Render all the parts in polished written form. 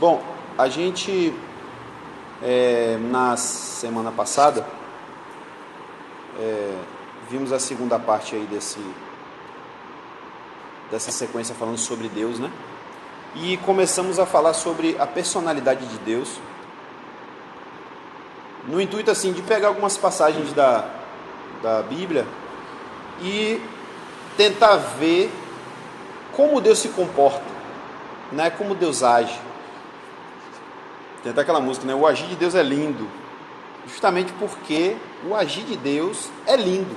Bom, a gente, na semana passada, vimos a segunda parte aí dessa sequência falando sobre Deus, né? E começamos a falar sobre a personalidade de Deus, no intuito assim de pegar algumas passagens da Bíblia e tentar ver como Deus se comporta, né? Como Deus age. Tem até aquela música, né? O agir de Deus é lindo, justamente porque o agir de Deus é lindo,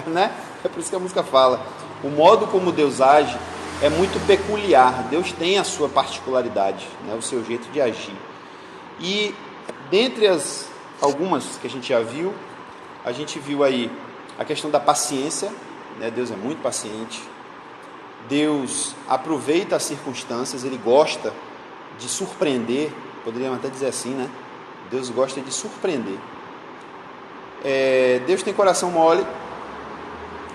né? É por isso que a música fala. O modo como Deus age é muito peculiar. Deus tem a sua particularidade, né? O seu jeito de agir. E dentre algumas que a gente já viu, a gente viu aí a questão da paciência, né? Deus é muito paciente. Deus aproveita as circunstâncias, Ele gosta de surpreender, poderíamos até dizer assim, né? Deus gosta de surpreender. Deus tem coração mole,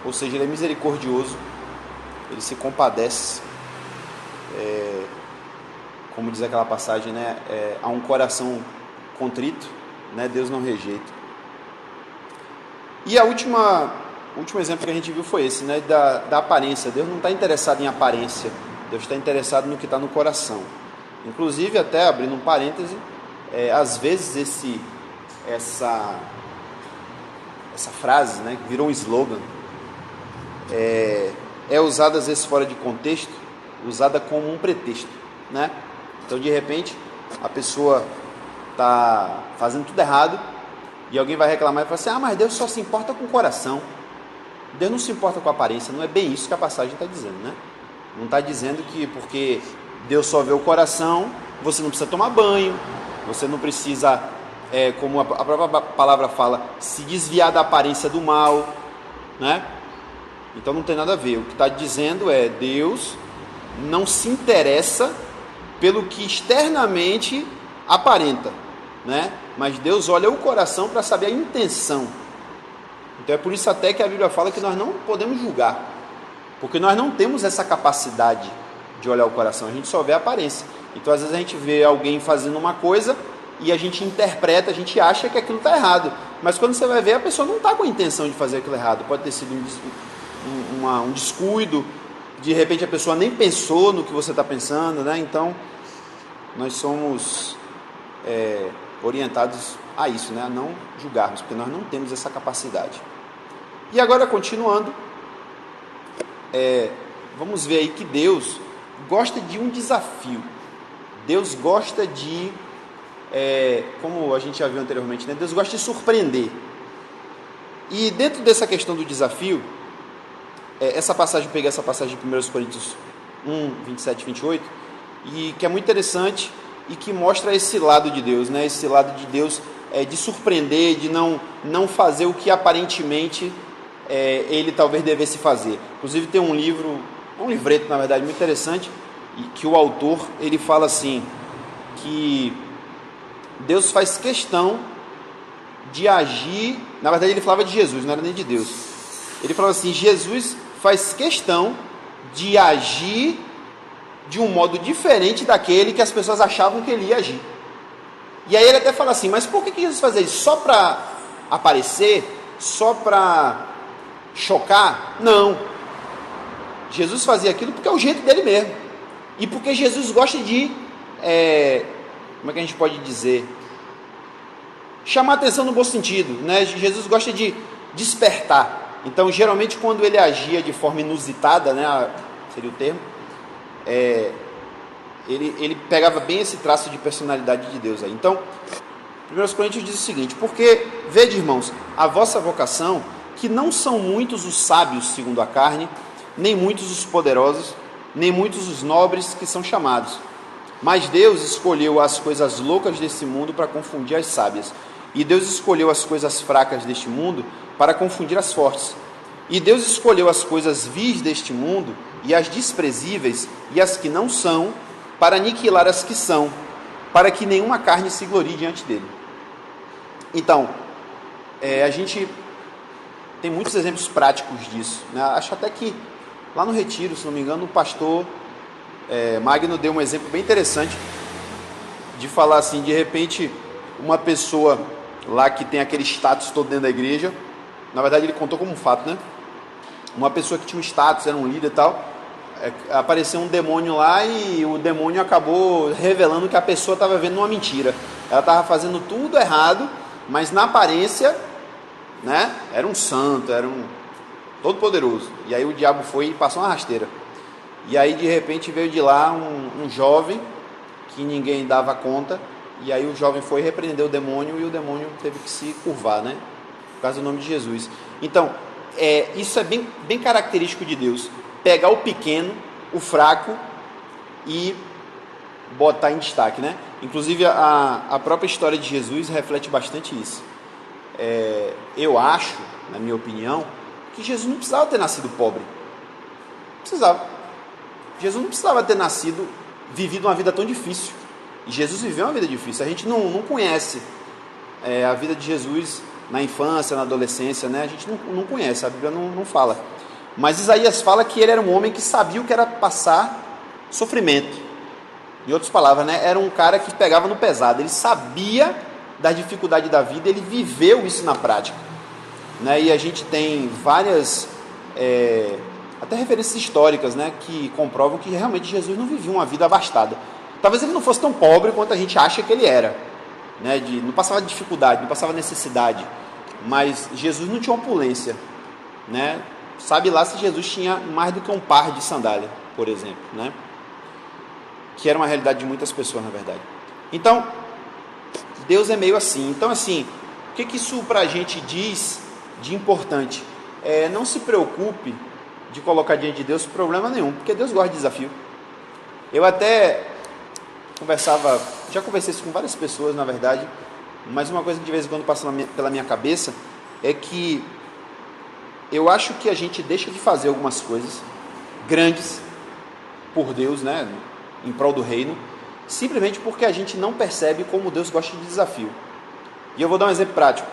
ou seja, Ele é misericordioso, Ele se compadece, como diz aquela passagem, né? Há um coração contrito, né? Deus não rejeita. E o último exemplo que a gente viu foi esse, né? Da aparência. Deus não está interessado em aparência, Deus está interessado no que está no coração. Inclusive, até abrindo um parêntese, às vezes essa frase, né, que virou um slogan, é usada às vezes fora de contexto, usada como um pretexto, né? Então, de repente, a pessoa está fazendo tudo errado e alguém vai reclamar e fala assim: mas Deus só se importa com o coração, Deus não se importa com a aparência. Não é bem isso que a passagem está dizendo, né? Não está dizendo que porque Deus só vê o coração, você não precisa tomar banho, você não precisa, como a própria palavra fala, se desviar da aparência do mal, né? Então não tem nada a ver. O que está dizendo é: Deus não se interessa pelo que externamente aparenta, né? Mas Deus olha o coração para saber a intenção. Então é por isso até que a Bíblia fala que nós não podemos julgar, porque nós não temos essa capacidade de olhar o coração, a gente só vê a aparência. Então às vezes a gente vê alguém fazendo uma coisa e a gente interpreta, a gente acha que aquilo está errado, mas quando você vai ver, a pessoa não está com a intenção de fazer aquilo errado. Pode ter sido um descuido, de repente a pessoa nem pensou no que você está pensando, né? Então nós somos orientados a isso, né? A não julgarmos, porque nós não temos essa capacidade. E agora, continuando, vamos ver aí que Deus gosta de um desafio. Deus gosta de, como a gente já viu anteriormente, né? Deus gosta de surpreender. E dentro dessa questão do desafio, peguei essa passagem de 1 Coríntios 1, 27 e 28, e que é muito interessante e que mostra esse lado de Deus, né? Esse lado de Deus de surpreender, de não fazer o que aparentemente ele talvez devesse fazer. Inclusive tem um livreto, na verdade, muito interessante, e que o autor, ele fala assim, que Deus faz questão de agir. Na verdade ele falava de Jesus, não era nem de Deus. Ele falava assim: Jesus faz questão de agir de um modo diferente daquele que as pessoas achavam que ele ia agir. E aí ele até fala assim: mas por que Jesus fazia isso? Só para aparecer? Só para chocar? Não. Jesus fazia aquilo porque é o jeito dele mesmo. E porque Jesus gosta de, como é que a gente pode dizer? Chamar atenção no bom sentido, né? Jesus gosta de despertar. Então, geralmente, quando ele agia de forma inusitada, né, seria o termo, ele pegava bem esse traço de personalidade de Deus aí. Então, 1 Coríntios diz o seguinte: porque, vede, irmãos, a vossa vocação, que não são muitos os sábios segundo a carne, nem muitos os poderosos, nem muitos os nobres que são chamados. Mas Deus escolheu as coisas loucas desse mundo para confundir as sábias. E Deus escolheu as coisas fracas deste mundo para confundir as fortes. E Deus escolheu as coisas vis deste mundo e as desprezíveis e as que não são, para aniquilar as que são, para que nenhuma carne se glorie diante dele. Então, a gente tem muitos exemplos práticos disso, né? Acho até que lá no retiro, se não me engano, o pastor Magno deu um exemplo bem interessante de falar assim, de repente, uma pessoa lá que tem aquele status todo dentro da igreja, na verdade ele contou como um fato, né? Uma pessoa que tinha um status, era um líder e tal, apareceu um demônio lá e o demônio acabou revelando que a pessoa estava vendo uma mentira. Ela estava fazendo tudo errado, mas na aparência, né, era um santo, era um todo poderoso. E aí o diabo foi e passou uma rasteira. E aí de repente veio de lá um jovem que ninguém dava conta. E aí o jovem foi repreender o demônio e o demônio teve que se curvar, né? Por causa do nome de Jesus. Então, isso é bem característico de Deus. Pegar o pequeno, o fraco e botar em destaque, né? Inclusive a própria história de Jesus reflete bastante isso. Eu acho, na minha opinião, que Jesus não precisava ter nascido pobre. Não precisava. Jesus não precisava ter nascido, vivido uma vida tão difícil. E Jesus viveu uma vida difícil. A gente não conhece a vida de Jesus na infância, na adolescência, né? A gente não conhece, a Bíblia não fala. Mas Isaías fala que ele era um homem que sabia o que era passar sofrimento. Em outras palavras, né? Era um cara que pegava no pesado. Ele sabia da dificuldade da vida, ele viveu isso na prática, né? E a gente tem várias até referências históricas, né, que comprovam que realmente Jesus não vivia uma vida abastada. Talvez ele não fosse tão pobre quanto a gente acha que ele era, né? Não passava dificuldade, não passava necessidade, mas Jesus não tinha opulência, né? Sabe lá se Jesus tinha mais do que um par de sandália, por exemplo, né? Que era uma realidade de muitas pessoas, na verdade. Então, Deus é meio assim. Então, assim, o que isso pra gente diz de importante? Não se preocupe de colocar diante de Deus problema nenhum, porque Deus gosta de desafio. Eu até já conversei isso com várias pessoas, na verdade, mas uma coisa que de vez em quando passa pela minha cabeça é que eu acho que a gente deixa de fazer algumas coisas grandes por Deus, né, em prol do reino, simplesmente porque a gente não percebe como Deus gosta de desafio. E eu vou dar um exemplo prático.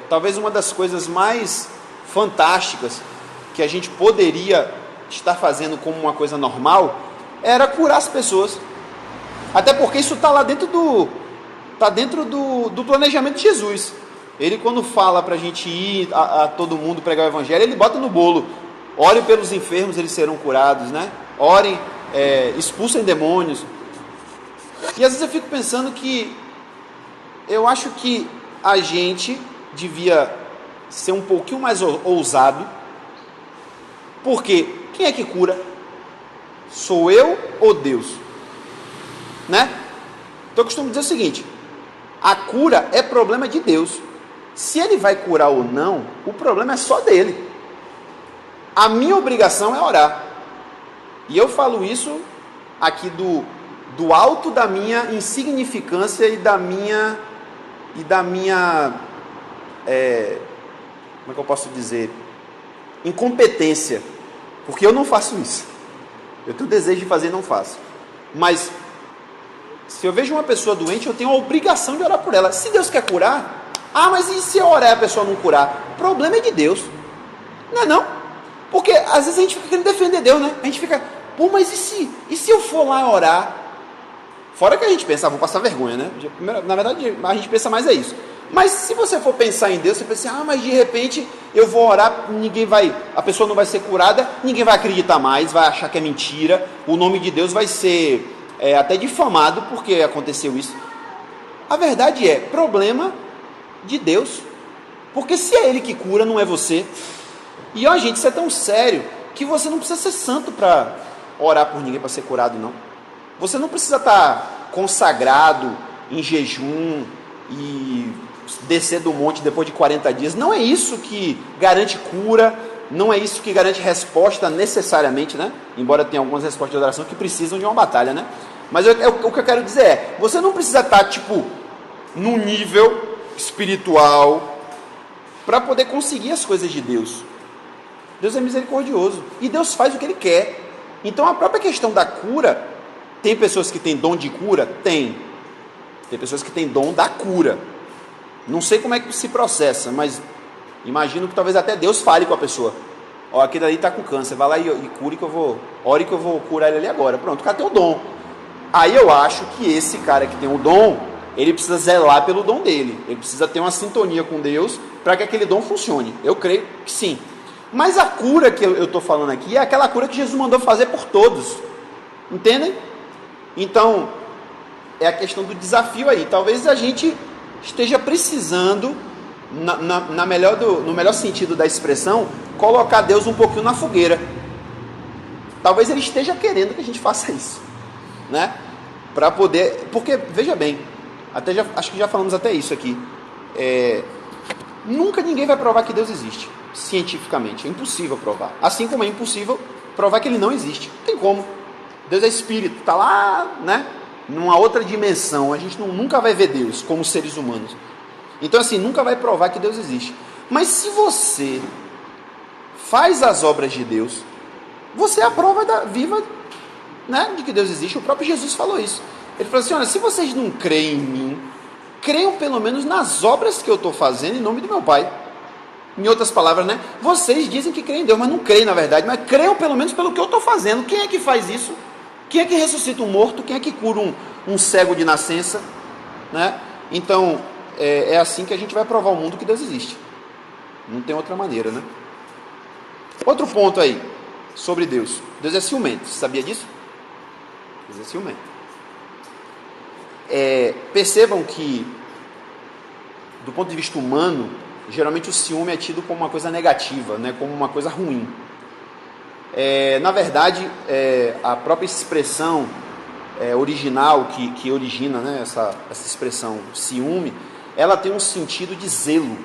Talvez uma das coisas mais fantásticas que a gente poderia estar fazendo como uma coisa normal era curar as pessoas. Até porque isso está lá dentro do planejamento de Jesus. Ele, quando fala para a gente ir a todo mundo pregar o evangelho, ele bota no bolo: orem pelos enfermos, eles serão curados, né? Orem, expulsem demônios. E às vezes eu fico pensando que eu acho que a gente devia ser um pouquinho mais ousado, porque quem é que cura? Sou eu ou Deus? Né? Então eu costumo dizer o seguinte: a cura é problema de Deus. Se ele vai curar ou não, o problema é só dele. A minha obrigação é orar. E eu falo isso aqui do alto da minha insignificância e da minha como é que eu posso dizer? Incompetência. Porque eu não faço isso. Eu tenho desejo de fazer e não faço. Mas se eu vejo uma pessoa doente, eu tenho a obrigação de orar por ela. Se Deus quer curar, mas e se eu orar e a pessoa não curar? O problema é de Deus. Não é não? Porque às vezes a gente fica querendo defender Deus, né? A gente fica, mas e se eu for lá orar? Fora que a gente pensa, vou passar vergonha, né? Na verdade, a gente pensa mais isso. Mas se você for pensar em Deus, você pensa assim, mas de repente eu vou orar, a pessoa não vai ser curada, ninguém vai acreditar mais, vai achar que é mentira, o nome de Deus vai ser até difamado porque aconteceu isso. A verdade é, problema de Deus, porque se é Ele que cura, não é você. E gente, isso é tão sério que você não precisa ser santo para orar por ninguém para ser curado, não. Você não precisa estar consagrado em jejum e descer do monte depois de 40 dias. Não é isso que garante cura, não é isso que garante resposta necessariamente, né? Embora tenha algumas respostas de oração que precisam de uma batalha, né? Mas o que eu quero dizer é, você não precisa estar, num nível espiritual para poder conseguir as coisas de Deus. Deus é misericordioso e Deus faz o que Ele quer. Então a própria questão da cura, tem pessoas que têm dom de cura? Tem pessoas que têm dom da cura. Não sei como é que se processa, mas imagino que talvez até Deus fale com a pessoa: aquele ali está com câncer, vai lá e cure ore que eu vou curar ele ali agora. Pronto, o cara tem o dom. Aí eu acho que esse cara que tem o dom, ele precisa zelar pelo dom dele. Ele precisa ter uma sintonia com Deus para que aquele dom funcione. Eu creio que sim. Mas a cura que eu estou falando aqui é aquela cura que Jesus mandou fazer por todos. Entendem? Então, é a questão do desafio aí. Talvez a gente esteja precisando, no melhor sentido da expressão, colocar Deus um pouquinho na fogueira. Talvez ele esteja querendo que a gente faça isso, né? Para poder, porque veja bem, acho que já falamos até isso aqui. Nunca ninguém vai provar que Deus existe cientificamente. É impossível provar. Assim como é impossível provar que ele não existe. Não tem como. Deus é espírito, está lá, né? Numa outra dimensão. A gente nunca vai ver Deus como seres humanos. Então, assim, nunca vai provar que Deus existe. Mas se você faz as obras de Deus, você é a prova viva, né, de que Deus existe. O próprio Jesus falou isso. Ele falou assim: olha, se vocês não creem em mim, creiam pelo menos nas obras que eu estou fazendo em nome do meu Pai. Em outras palavras, né? Vocês dizem que creem em Deus, mas não creem na verdade. Mas creiam pelo menos pelo que eu estou fazendo. Quem é que faz isso? Quem é que ressuscita um morto? Quem é que cura um cego de nascença? Né? Então, é assim que a gente vai provar ao mundo que Deus existe. Não tem outra maneira, né? Outro ponto aí, sobre Deus. Deus é ciumento. Você sabia disso? Deus é ciumento. Percebam que, do ponto de vista humano, geralmente o ciúme é tido como uma coisa negativa, né? Como uma coisa ruim. Na verdade, a própria expressão original que origina, né, essa expressão ciúme, ela tem um sentido de zelo,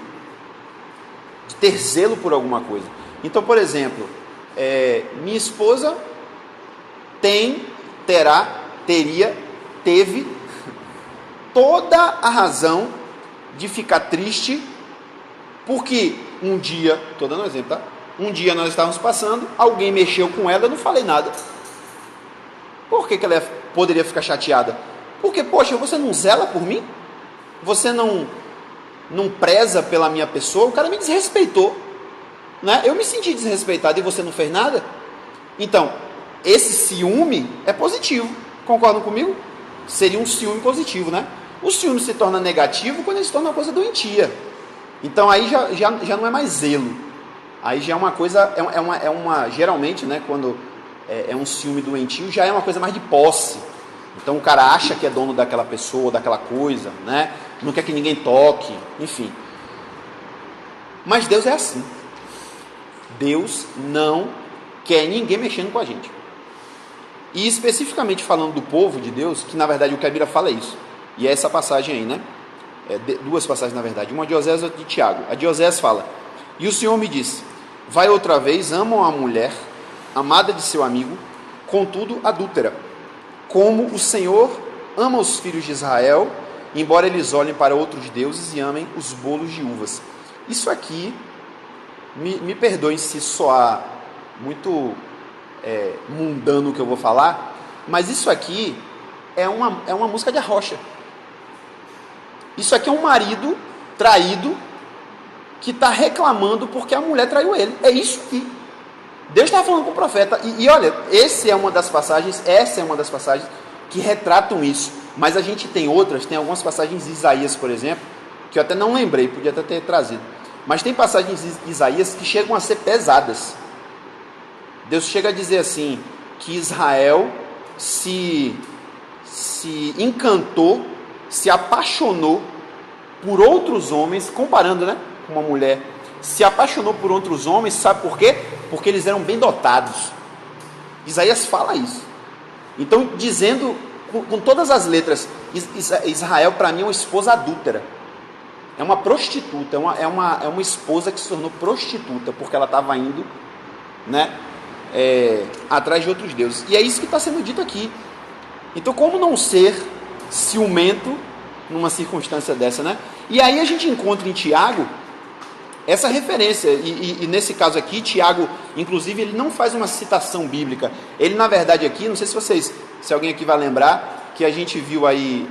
de ter zelo por alguma coisa. Então, por exemplo, minha esposa teve toda a razão de ficar triste, porque um dia, estou dando um exemplo, tá? Um dia nós estávamos passando, alguém mexeu com ela, eu não falei nada. Por que ela poderia ficar chateada? Porque, poxa, você não zela por mim? Você não preza pela minha pessoa? O cara me desrespeitou, né? Eu me senti desrespeitado e você não fez nada? Então, esse ciúme é positivo. Concordam comigo? Seria um ciúme positivo, né? O ciúme se torna negativo quando ele se torna uma coisa doentia. Então aí já não é mais zelo. Aí já é uma coisa, geralmente, né, quando é um ciúme doentio, já é uma coisa mais de posse. Então o cara acha que é dono daquela pessoa, daquela coisa, né? Não quer que ninguém toque, enfim. Mas Deus é assim. Deus não quer ninguém mexendo com a gente. E especificamente falando do povo de Deus, que na verdade o que a Bíblia fala é isso. E é essa passagem aí, né? Duas passagens na verdade, uma de Osés e outra de Tiago. A de Osés fala: e o Senhor me disse: vai outra vez, amam a mulher, amada de seu amigo, contudo adúltera, como o Senhor ama os filhos de Israel, embora eles olhem para outros deuses e amem os bolos de uvas. Isso aqui, me perdoem se soar muito mundano o que eu vou falar, mas isso aqui é uma música de arrocha. Isso aqui é um marido traído que está reclamando porque a mulher traiu ele. É isso aqui. Deus estava falando com o profeta. E olha, essa é uma das passagens que retratam isso. Mas a gente tem outras, tem algumas passagens de Isaías, por exemplo, que eu até não lembrei, podia até ter trazido. Mas tem passagens de Isaías que chegam a ser pesadas. Deus chega a dizer assim, que Israel se encantou, se apaixonou por outros homens, comparando, né, com uma mulher, se apaixonou por outros homens, sabe por quê? Porque eles eram bem dotados. Isaías fala isso. Então, dizendo com todas as letras, Israel para mim é uma esposa adúltera, é uma prostituta, é uma esposa que se tornou prostituta, porque ela estava indo, né, atrás de outros deuses. E é isso que está sendo dito aqui. Então, como não ser ciumento numa circunstância dessa, né? E aí a gente encontra em Tiago essa referência, e nesse caso aqui, Tiago, inclusive, ele não faz uma citação bíblica. Ele, na verdade, aqui, não sei se alguém aqui vai lembrar, que a gente viu aí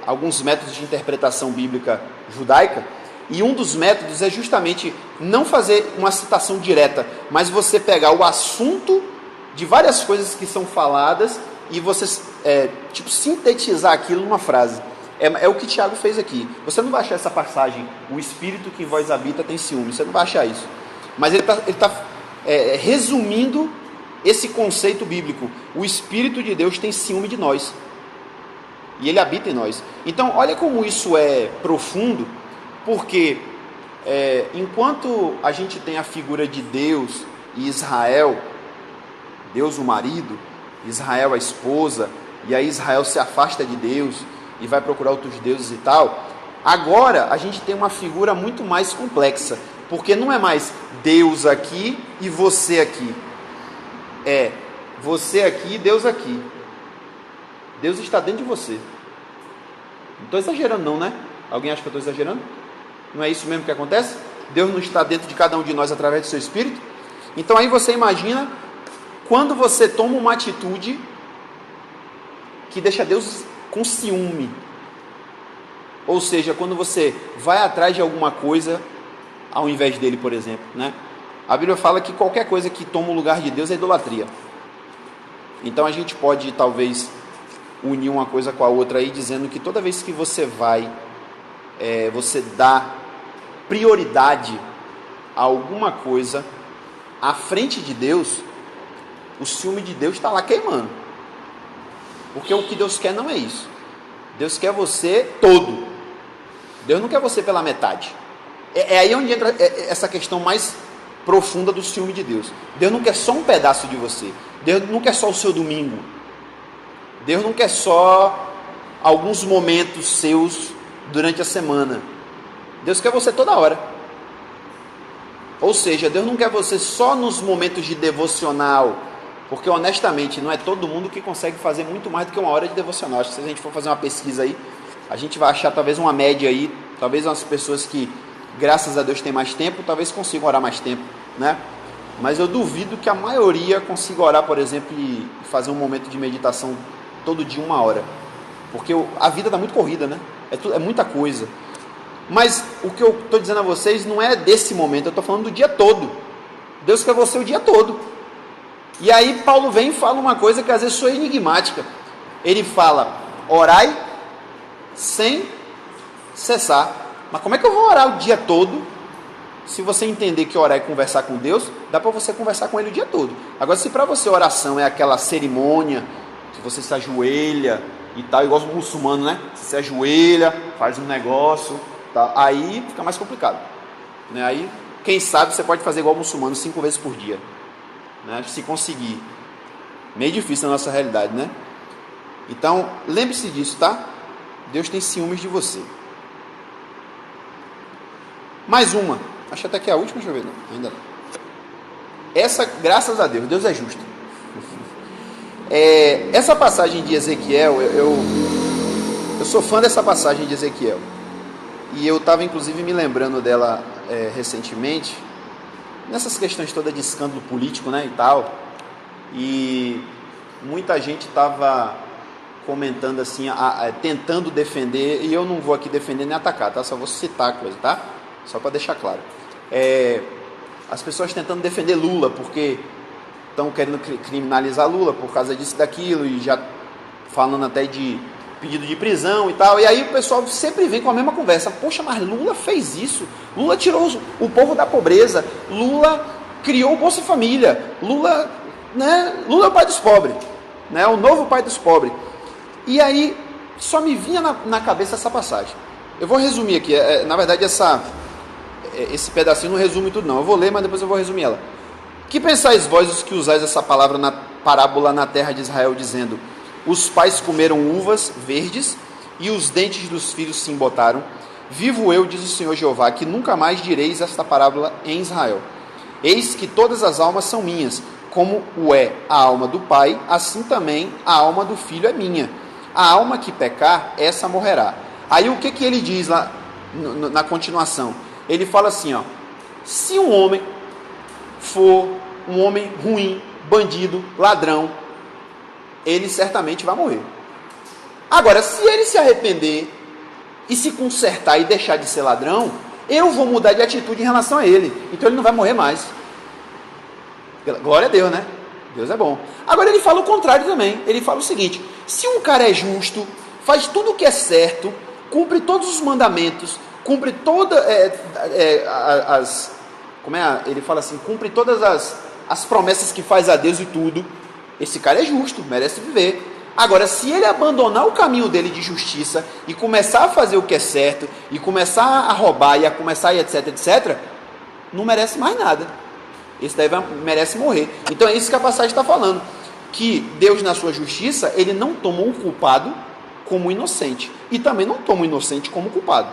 alguns métodos de interpretação bíblica judaica, e um dos métodos é justamente não fazer uma citação direta, mas você pegar o assunto de várias coisas que são faladas e você sintetizar aquilo numa frase. É o que Tiago fez aqui. Você não vai achar essa passagem, o Espírito que em vós habita tem ciúme. Você não vai achar isso. Mas ele está resumindo esse conceito bíblico. O Espírito de Deus tem ciúme de nós. E ele habita em nós. Então, olha como isso é profundo, porque enquanto a gente tem a figura de Deus e Israel, Deus o marido, Israel a esposa, e aí Israel se afasta de Deus e vai procurar outros deuses e tal, agora a gente tem uma figura muito mais complexa, porque não é mais Deus aqui e você aqui, é você aqui e Deus aqui. Deus está dentro de você. Não estou exagerando não, né? Alguém acha que eu estou exagerando? Não é isso mesmo que acontece? Deus não está dentro de cada um de nós através do seu Espírito? Então aí você imagina quando você toma uma atitude que deixa Deus com ciúme. Ou seja, quando você vai atrás de alguma coisa ao invés dele, por exemplo, né? A Bíblia fala que qualquer coisa que toma o lugar de Deus é idolatria. Então a gente pode talvez unir uma coisa com a outra aí, dizendo que toda vez que você vai, você dá prioridade a alguma coisa à frente de Deus, o ciúme de Deus está lá queimando. Porque o que Deus quer não é isso. Deus quer você todo. Deus não quer você pela metade. É aí onde entra essa questão mais profunda do ciúme de Deus. Deus não quer só um pedaço de você. Deus não quer só o seu domingo. Deus não quer só alguns momentos seus durante a semana. Deus quer você toda hora. Ou seja, Deus não quer você só nos momentos de devocional, porque honestamente não é todo mundo que consegue fazer muito mais do que uma hora de devocional. Acho que se a gente for fazer uma pesquisa aí, a gente vai achar talvez uma média aí, talvez umas pessoas que graças a Deus têm mais tempo, talvez consigam orar mais tempo, né? Mas eu duvido que a maioria consiga orar, por exemplo, e fazer um momento de meditação todo dia 1 hora, porque a vida está muito corrida, né? É muita coisa. Mas o que eu estou dizendo a vocês não é desse momento, eu estou falando do dia todo. Deus quer você o dia todo. E aí Paulo vem e fala uma coisa que às vezes soa enigmática. Ele fala, orai sem cessar. Mas como é que eu vou orar o dia todo? Se você entender que orar é conversar com Deus, dá para você conversar com Ele o dia todo. Agora, se para você oração é aquela cerimônia, que você se ajoelha e tal, igual os muçulmanos, né? Você se ajoelha, faz um negócio, tal, aí fica mais complicado, né? Aí, quem sabe, você pode fazer igual o muçulmano 5 vezes por dia, né? Se conseguir. Meio difícil na nossa realidade, né? Então, lembre-se disso, tá? Deus tem ciúmes de você. Mais uma. Acho até que é a última, deixa eu ver. Não, ainda não. Essa, graças a Deus, Deus é justo. Essa passagem de Ezequiel, eu sou fã dessa passagem de Ezequiel. E eu estava, inclusive, me lembrando dela recentemente, nessas questões todas de escândalo político, né, e tal. E muita gente estava comentando assim, tentando defender, e eu não vou aqui defender nem atacar, tá? Só vou citar a coisa, tá? Só para deixar claro. As pessoas tentando defender Lula, porque estão querendo criminalizar Lula por causa disso e daquilo, e já falando até de pedido de prisão e tal. E aí o pessoal sempre vem com a mesma conversa. Poxa, mas Lula fez isso. Lula tirou o povo da pobreza. Lula criou o Bolsa Família. Lula, né? Lula é o pai dos pobres, né? O novo pai dos pobres. E aí só me vinha na cabeça essa passagem. Eu vou resumir aqui. Na verdade, esse pedacinho não resume tudo não. Eu vou ler, mas depois eu vou resumir ela. Que pensais vós os que usais essa palavra na parábola na terra de Israel, dizendo: os pais comeram uvas verdes e os dentes dos filhos se embotaram? Vivo eu, diz o Senhor Jeová, que nunca mais direis esta parábola em Israel. Eis que todas as almas são minhas, como o é a alma do pai, assim também a alma do filho é minha. A alma que pecar, essa morrerá. Aí o que ele diz lá na continuação? Ele fala assim, ó: se um homem for um homem ruim, bandido, ladrão, ele certamente vai morrer. Agora, se ele se arrepender e se consertar e deixar de ser ladrão, eu vou mudar de atitude em relação a ele. Então ele não vai morrer mais. Glória a Deus, né? Deus é bom. Agora ele fala o contrário também. Ele fala o seguinte: se um cara é justo, faz tudo o que é certo, cumpre todos os mandamentos, cumpre todas ele fala assim, cumpre todas as promessas que faz a Deus e tudo, esse cara é justo, merece viver. Agora, se ele abandonar o caminho dele de justiça e começar a fazer o que é certo, e começar a roubar, e a começar e etc, etc, não merece mais nada. Esse daí merece morrer. Então é isso que a passagem está falando, que Deus, na sua justiça, ele não tomou o culpado como inocente, e também não toma o inocente como culpado.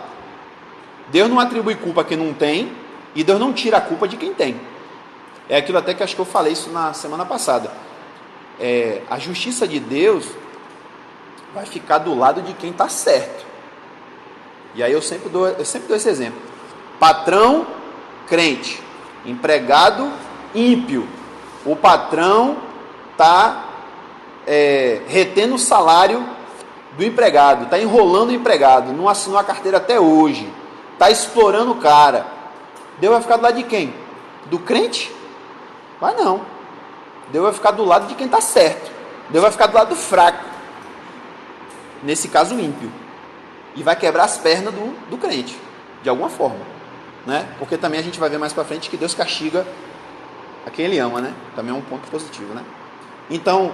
Deus não atribui culpa a quem não tem, e Deus não tira a culpa de quem tem. É aquilo até que acho que eu falei isso na semana passada. A justiça de Deus vai ficar do lado de quem está certo. E aí eu sempre dou esse exemplo. Patrão, crente. Empregado, ímpio. O patrão está retendo o salário do empregado, está enrolando o empregado, não assinou a carteira até hoje, está explorando o cara. Deus vai ficar do lado de quem? Do crente? Vai não. Deus vai ficar do lado de quem está certo. Deus vai ficar do lado do fraco. Nesse caso, o ímpio. E vai quebrar as pernas do crente, de alguma forma, né? Porque também a gente vai ver mais para frente que Deus castiga a quem Ele ama, né? Também é um ponto positivo, né? Então,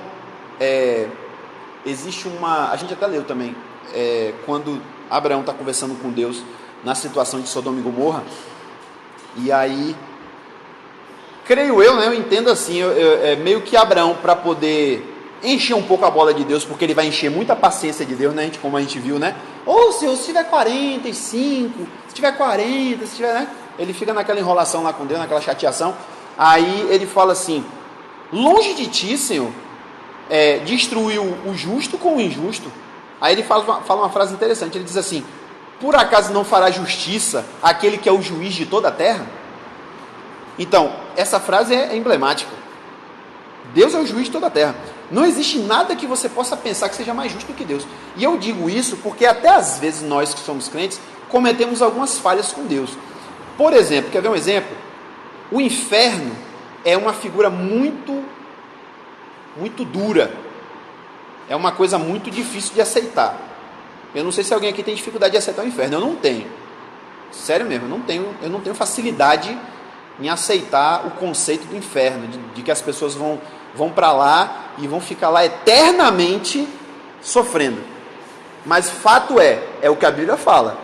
existe a gente até leu também, quando Abraão está conversando com Deus na situação de Sodoma e Gomorra, e aí, creio eu, né, eu entendo assim, meio que Abraão, para poder encher um pouco a bola de Deus, porque ele vai encher muita paciência de Deus, né, como a gente viu, né? Senhor, se tiver 45, se tiver 40, se tiver, né? Ele fica naquela enrolação lá com Deus, naquela chateação. Aí ele fala assim: longe de ti, Senhor, destruir o justo com o injusto. Aí ele fala uma frase interessante, ele diz assim: por acaso não fará justiça aquele que é o juiz de toda a terra? Então, essa frase é emblemática. Deus é o juiz de toda a terra. Não existe nada que você possa pensar que seja mais justo do que Deus. E eu digo isso porque até às vezes nós que somos crentes cometemos algumas falhas com Deus. Por exemplo, quer ver um exemplo? O inferno é uma figura muito, muito dura. É uma coisa muito difícil de aceitar. Eu não sei se alguém aqui tem dificuldade de aceitar o inferno. Eu não tenho. Sério mesmo, eu não tenho facilidade em aceitar o conceito do inferno, de que as pessoas vão para lá e vão ficar lá eternamente sofrendo. Mas fato é o que a Bíblia fala,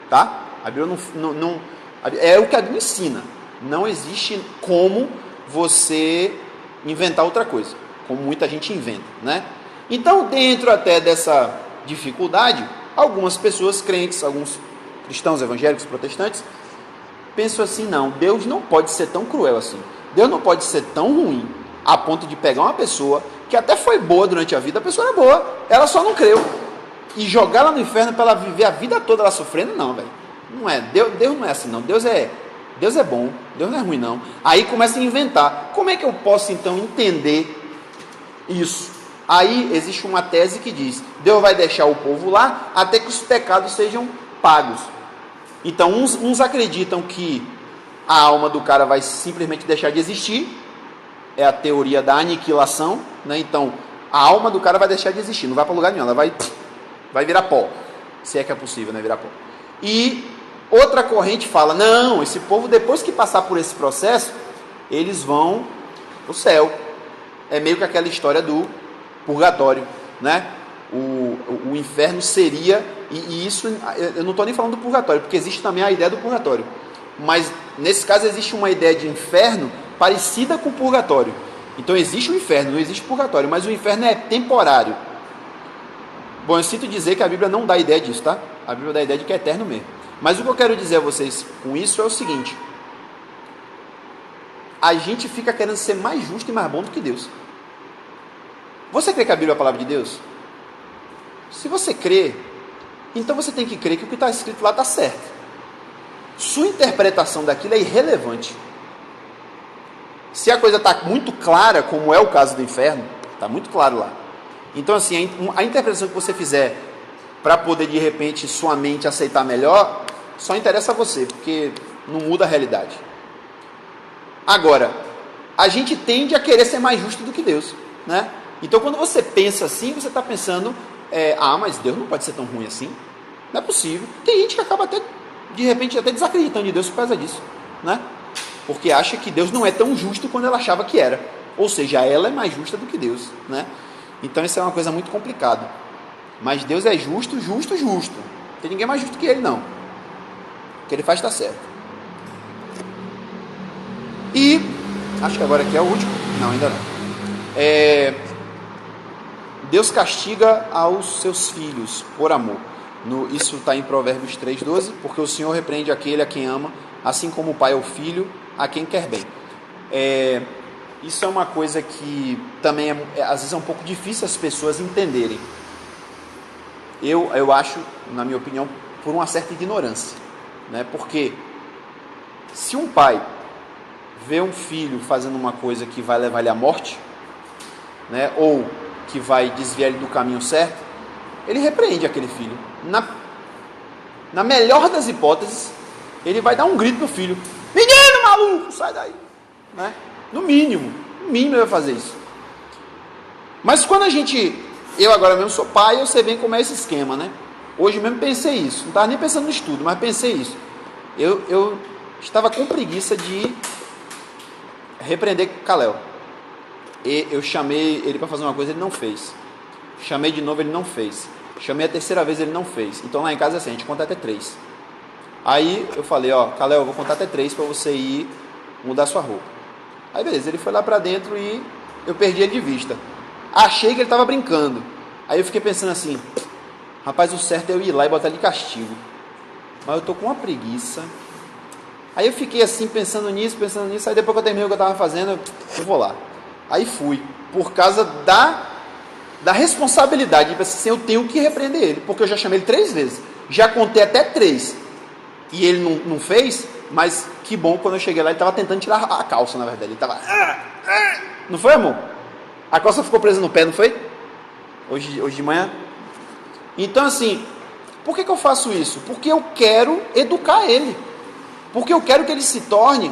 tá? A Bíblia não é o que a Bíblia ensina. Não existe como você inventar outra coisa, como muita gente inventa, né? Então, dentro até dessa dificuldade, algumas pessoas crentes, alguns cristãos evangélicos, protestantes, pensam assim: não, Deus não pode ser tão cruel assim. Deus não pode ser tão ruim a ponto de pegar uma pessoa que até foi boa durante a vida, a pessoa era boa, ela só não creu, e jogar ela no inferno para ela viver a vida toda ela sofrendo. Não, velho. Não é. Deus não é assim, não. Deus é bom. Deus não é ruim, não. Aí começa a inventar. Como é que eu posso, então, entender isso? Aí existe uma tese que diz: Deus vai deixar o povo lá até que os pecados sejam pagos. Então, uns acreditam que a alma do cara vai simplesmente deixar de existir. É a teoria da aniquilação, né? Então, a alma do cara vai deixar de existir, não vai para lugar nenhum, ela vai virar pó, se é que é possível, né, virar pó. E outra corrente fala: não, esse povo, depois que passar por esse processo, eles vão para o céu. É meio que aquela história do purgatório, né? O inferno seria, e isso, eu não estou nem falando do purgatório, porque existe também a ideia do purgatório, mas nesse caso existe uma ideia de inferno parecida com o purgatório. Então existe o inferno, não existe o purgatório, mas o inferno é temporário. Bom, eu sinto dizer que a Bíblia não dá ideia disso, tá? A Bíblia dá a ideia de que é eterno mesmo. Mas o que eu quero dizer a vocês com isso é o seguinte: a gente fica querendo ser mais justo e mais bom do que Deus. Você crê que a Bíblia é a palavra de Deus? Se você crê, então você tem que crer que o que está escrito lá está certo. Sua interpretação daquilo é irrelevante. Se a coisa está muito clara, como é o caso do inferno, está muito claro lá. Então, assim, a interpretação que você fizer para poder, de repente, sua mente aceitar melhor, só interessa a você, porque não muda a realidade. Agora, a gente tende a querer ser mais justo do que Deus, né? Então, quando você pensa assim, você está pensando, mas Deus não pode ser tão ruim assim. Não é possível. Tem gente que acaba até, de repente, até desacreditando de Deus por causa disso, né? Porque acha que Deus não é tão justo quando ela achava que era. Ou seja, ela é mais justa do que Deus, né? Então, isso é uma coisa muito complicada. Mas Deus é justo, justo, justo. Não tem ninguém mais justo que Ele, não. O que Ele faz está certo. E, acho que agora aqui é o último. Não, ainda não. Deus castiga aos seus filhos por amor. Isso está em Provérbios 3,12, porque o Senhor repreende aquele a quem ama, assim como o pai ao filho, a quem quer bem. Isso é uma coisa que também às vezes é um pouco difícil as pessoas entenderem. Eu acho, na minha opinião, por uma certa ignorância, né? Porque se um pai vê um filho fazendo uma coisa que vai levar ele à morte, né, ou que vai desviar ele do caminho certo, ele repreende aquele filho. Na melhor das hipóteses, ele vai dar um grito no filho: menino maluco, sai daí, né? No mínimo ele vai fazer isso. Mas quando eu agora mesmo sou pai, eu sei bem como é esse esquema, né? Hoje mesmo pensei isso, não estava nem pensando no estudo, mas pensei isso. Eu estava com preguiça de repreender Kalel. E eu chamei ele para fazer uma coisa, ele não fez. Chamei de novo, ele não fez. Chamei a terceira vez, ele não fez. Então lá em casa é assim, a gente conta até 3. Aí eu falei, Kalel, eu vou contar até 3 para você ir mudar sua roupa. Aí beleza, ele foi lá para dentro e eu perdi ele de vista. Achei que ele estava brincando. Aí eu fiquei pensando assim, rapaz, o certo é eu ir lá e botar ele de castigo. Mas eu tô com uma preguiça. Aí eu fiquei assim, pensando nisso. Aí depois que eu terminei o que eu estava fazendo, eu vou lá. Aí fui, por causa da responsabilidade, tipo assim, eu tenho que repreender ele, porque eu já chamei ele 3 vezes, já contei até 3, e ele não fez, mas que bom, quando eu cheguei lá, ele estava tentando tirar a calça, na verdade, ele estava, não foi, amor? A calça ficou presa no pé, não foi? Hoje de manhã? Então assim, por que eu faço isso? Porque eu quero educar ele, porque eu quero que ele se torne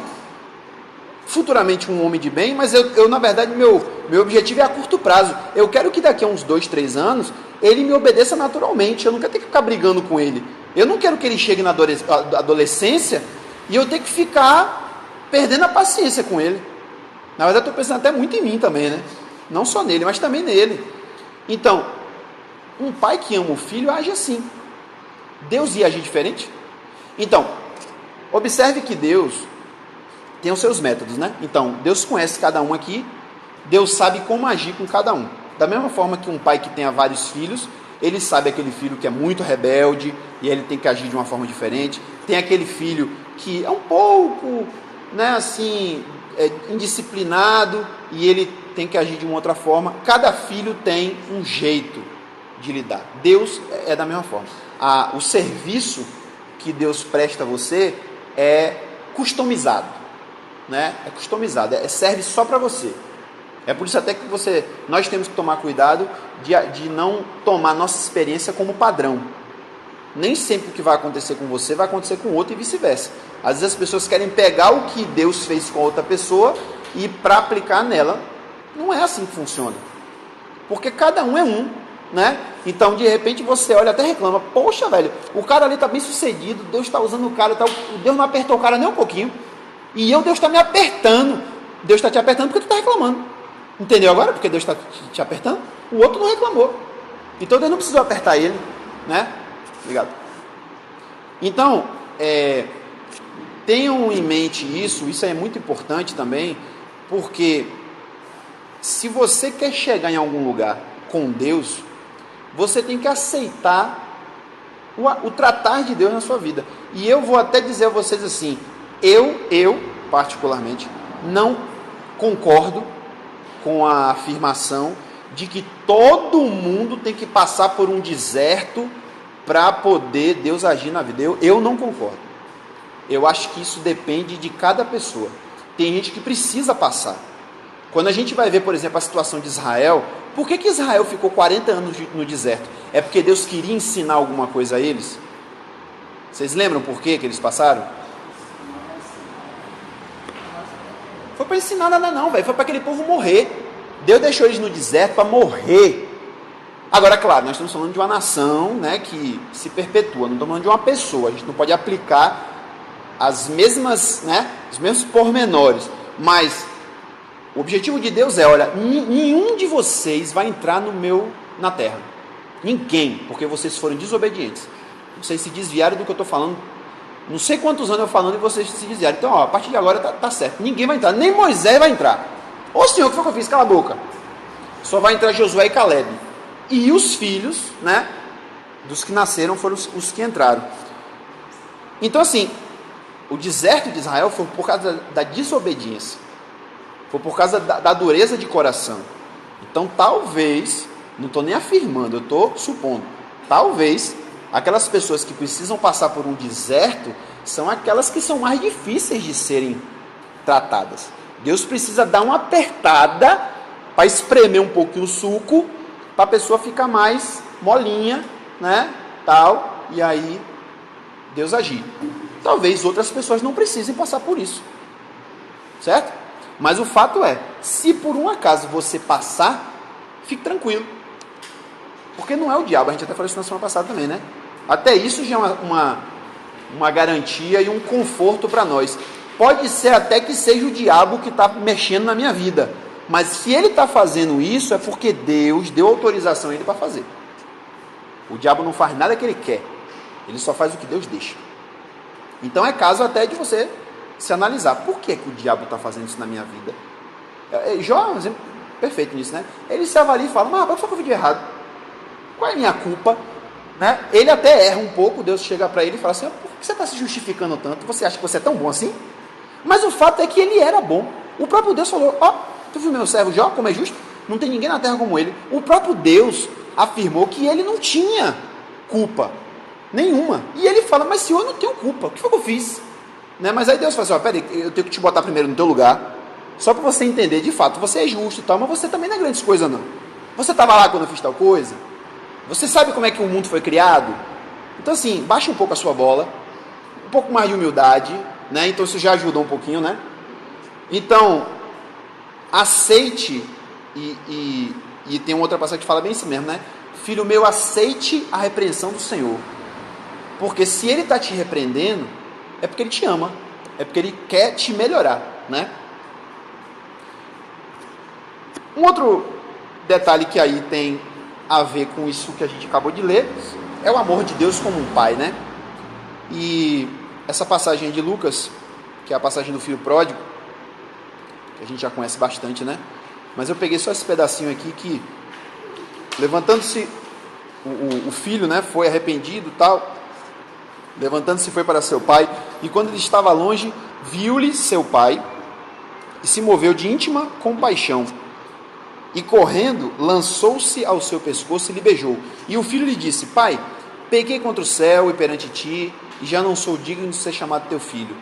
futuramente um homem de bem, mas eu na verdade, meu objetivo é a curto prazo. Eu quero que daqui a uns 2, 3 anos, ele me obedeça naturalmente. Eu não quero ter que ficar brigando com ele. Eu não quero que ele chegue na adolescência e eu tenha que ficar perdendo a paciência com ele. Na verdade, eu estou pensando até muito em mim também, né? Não só nele, mas também nele. Então, um pai que ama o filho age assim. Deus ia agir diferente? Então, observe que Deus tem os seus métodos, né? Então, Deus conhece cada um aqui, Deus sabe como agir com cada um. Da mesma forma que um pai que tenha vários filhos, ele sabe aquele filho que é muito rebelde, e ele tem que agir de uma forma diferente. Tem aquele filho que é um pouco, né, assim, indisciplinado, e ele tem que agir de uma outra forma. Cada filho tem um jeito de lidar. Deus é da mesma forma. O serviço que Deus presta a você é customizado. Né? É customizado, serve só para você. É por isso até que nós temos que tomar cuidado de não tomar nossa experiência como padrão. Nem sempre o que vai acontecer com você vai acontecer com o outro e vice-versa. Às vezes as pessoas querem pegar o que Deus fez com a outra pessoa e para aplicar nela. Não é assim que funciona. Porque cada um é um, né? Então de repente você olha até reclama, poxa velho, o cara ali está bem sucedido, Deus está usando o cara, Deus não apertou o cara nem um pouquinho. E Deus está me apertando. Deus está te apertando porque tu está reclamando. Entendeu agora? Porque Deus está te apertando. O outro não reclamou. Então Deus não precisou apertar ele, né? Obrigado. Então, tenham em mente isso é muito importante também, porque se você quer chegar em algum lugar com Deus, você tem que aceitar o tratar de Deus na sua vida. E eu vou até dizer a vocês assim, eu particularmente, não concordo com a afirmação de que todo mundo tem que passar por um deserto para poder Deus agir na vida. Eu não concordo. Eu acho que isso depende de cada pessoa. Tem gente que precisa passar. Quando a gente vai ver, por exemplo, a situação de Israel, por que Israel ficou 40 anos no deserto? É porque Deus queria ensinar alguma coisa a eles? Vocês lembram por que eles passaram? Foi para ensinar nada não, velho. Foi para aquele povo morrer. Deus deixou eles no deserto para morrer. Agora, claro, nós estamos falando de uma nação, né, que se perpetua. Não estamos falando de uma pessoa. A gente não pode aplicar as mesmas, né, os mesmos pormenores. Mas o objetivo de Deus é, olha, nenhum de vocês vai entrar na terra. Ninguém, porque vocês foram desobedientes. Vocês se desviaram do que eu estou falando. Não sei quantos anos eu falando e vocês se desviaram. Então, ó, a partir de agora tá certo. Ninguém vai entrar, nem Moisés vai entrar. Ô Senhor, o que foi que eu fiz? Cala a boca. Só vai entrar Josué e Caleb. E os filhos, né, dos que nasceram foram os que entraram. Então, assim, o deserto de Israel foi por causa da desobediência. Foi por causa da dureza de coração. Então, talvez, não estou nem afirmando, eu estou supondo, talvez aquelas pessoas que precisam passar por um deserto são aquelas que são mais difíceis de serem tratadas. Deus precisa dar uma apertada para espremer um pouquinho o suco, para a pessoa ficar mais molinha, né, tal, e aí Deus agir. Talvez outras pessoas não precisem passar por isso, certo? Mas o fato é, se por um acaso você passar, fique tranquilo, porque não é o diabo. A gente até falou isso na semana passada também, né? Até isso já é uma garantia e um conforto para nós. Pode ser até que seja o diabo que está mexendo na minha vida, mas se ele está fazendo isso, é porque Deus deu autorização a ele para fazer. O diabo não faz nada que ele quer, ele só faz o que Deus deixa. Então é caso até de você se analisar, por que o diabo está fazendo isso na minha vida? Jó é um exemplo perfeito nisso, né? Ele se avalia e fala, mas por que eu fiz de errado? Qual é a minha culpa? Né? Ele até erra um pouco, Deus chega para ele e fala assim, por que você está se justificando tanto? Você acha que você é tão bom assim? Mas o fato é que ele era bom. O próprio Deus falou, tu viu meu servo Jó, como é justo? Não tem ninguém na terra como ele. O próprio Deus afirmou que ele não tinha culpa nenhuma. E ele fala, mas Senhor, eu não tenho culpa, o que foi que eu fiz? Né? Mas aí Deus fala assim, peraí, eu tenho que te botar primeiro no teu lugar, só para você entender, de fato, você é justo e tal, mas você também não é grandes coisas não. Você estava lá quando eu fiz tal coisa? Você sabe como é que o mundo foi criado? Então assim, baixa um pouco a sua bola, um pouco mais de humildade, né? Então isso já ajuda um pouquinho, né? Então, aceite, e tem uma outra passagem que fala bem isso mesmo, né? Filho meu, aceite a repreensão do Senhor. Porque se ele está te repreendendo, é porque ele te ama, é porque ele quer te melhorar, né? Um outro detalhe que aí tem a ver com isso que a gente acabou de ler, é o amor de Deus como um pai, né? E essa passagem de Lucas, que é a passagem do filho pródigo, que a gente já conhece bastante, né? Mas eu peguei só esse pedacinho aqui que, levantando-se, o filho, né, foi arrependido e tal, levantando-se foi para seu pai, e quando ele estava longe, viu-lhe seu pai, e se moveu de íntima compaixão, e correndo, lançou-se ao seu pescoço e lhe beijou. E o filho lhe disse, pai, pequei contra o céu e perante ti, e já não sou digno de ser chamado teu filho.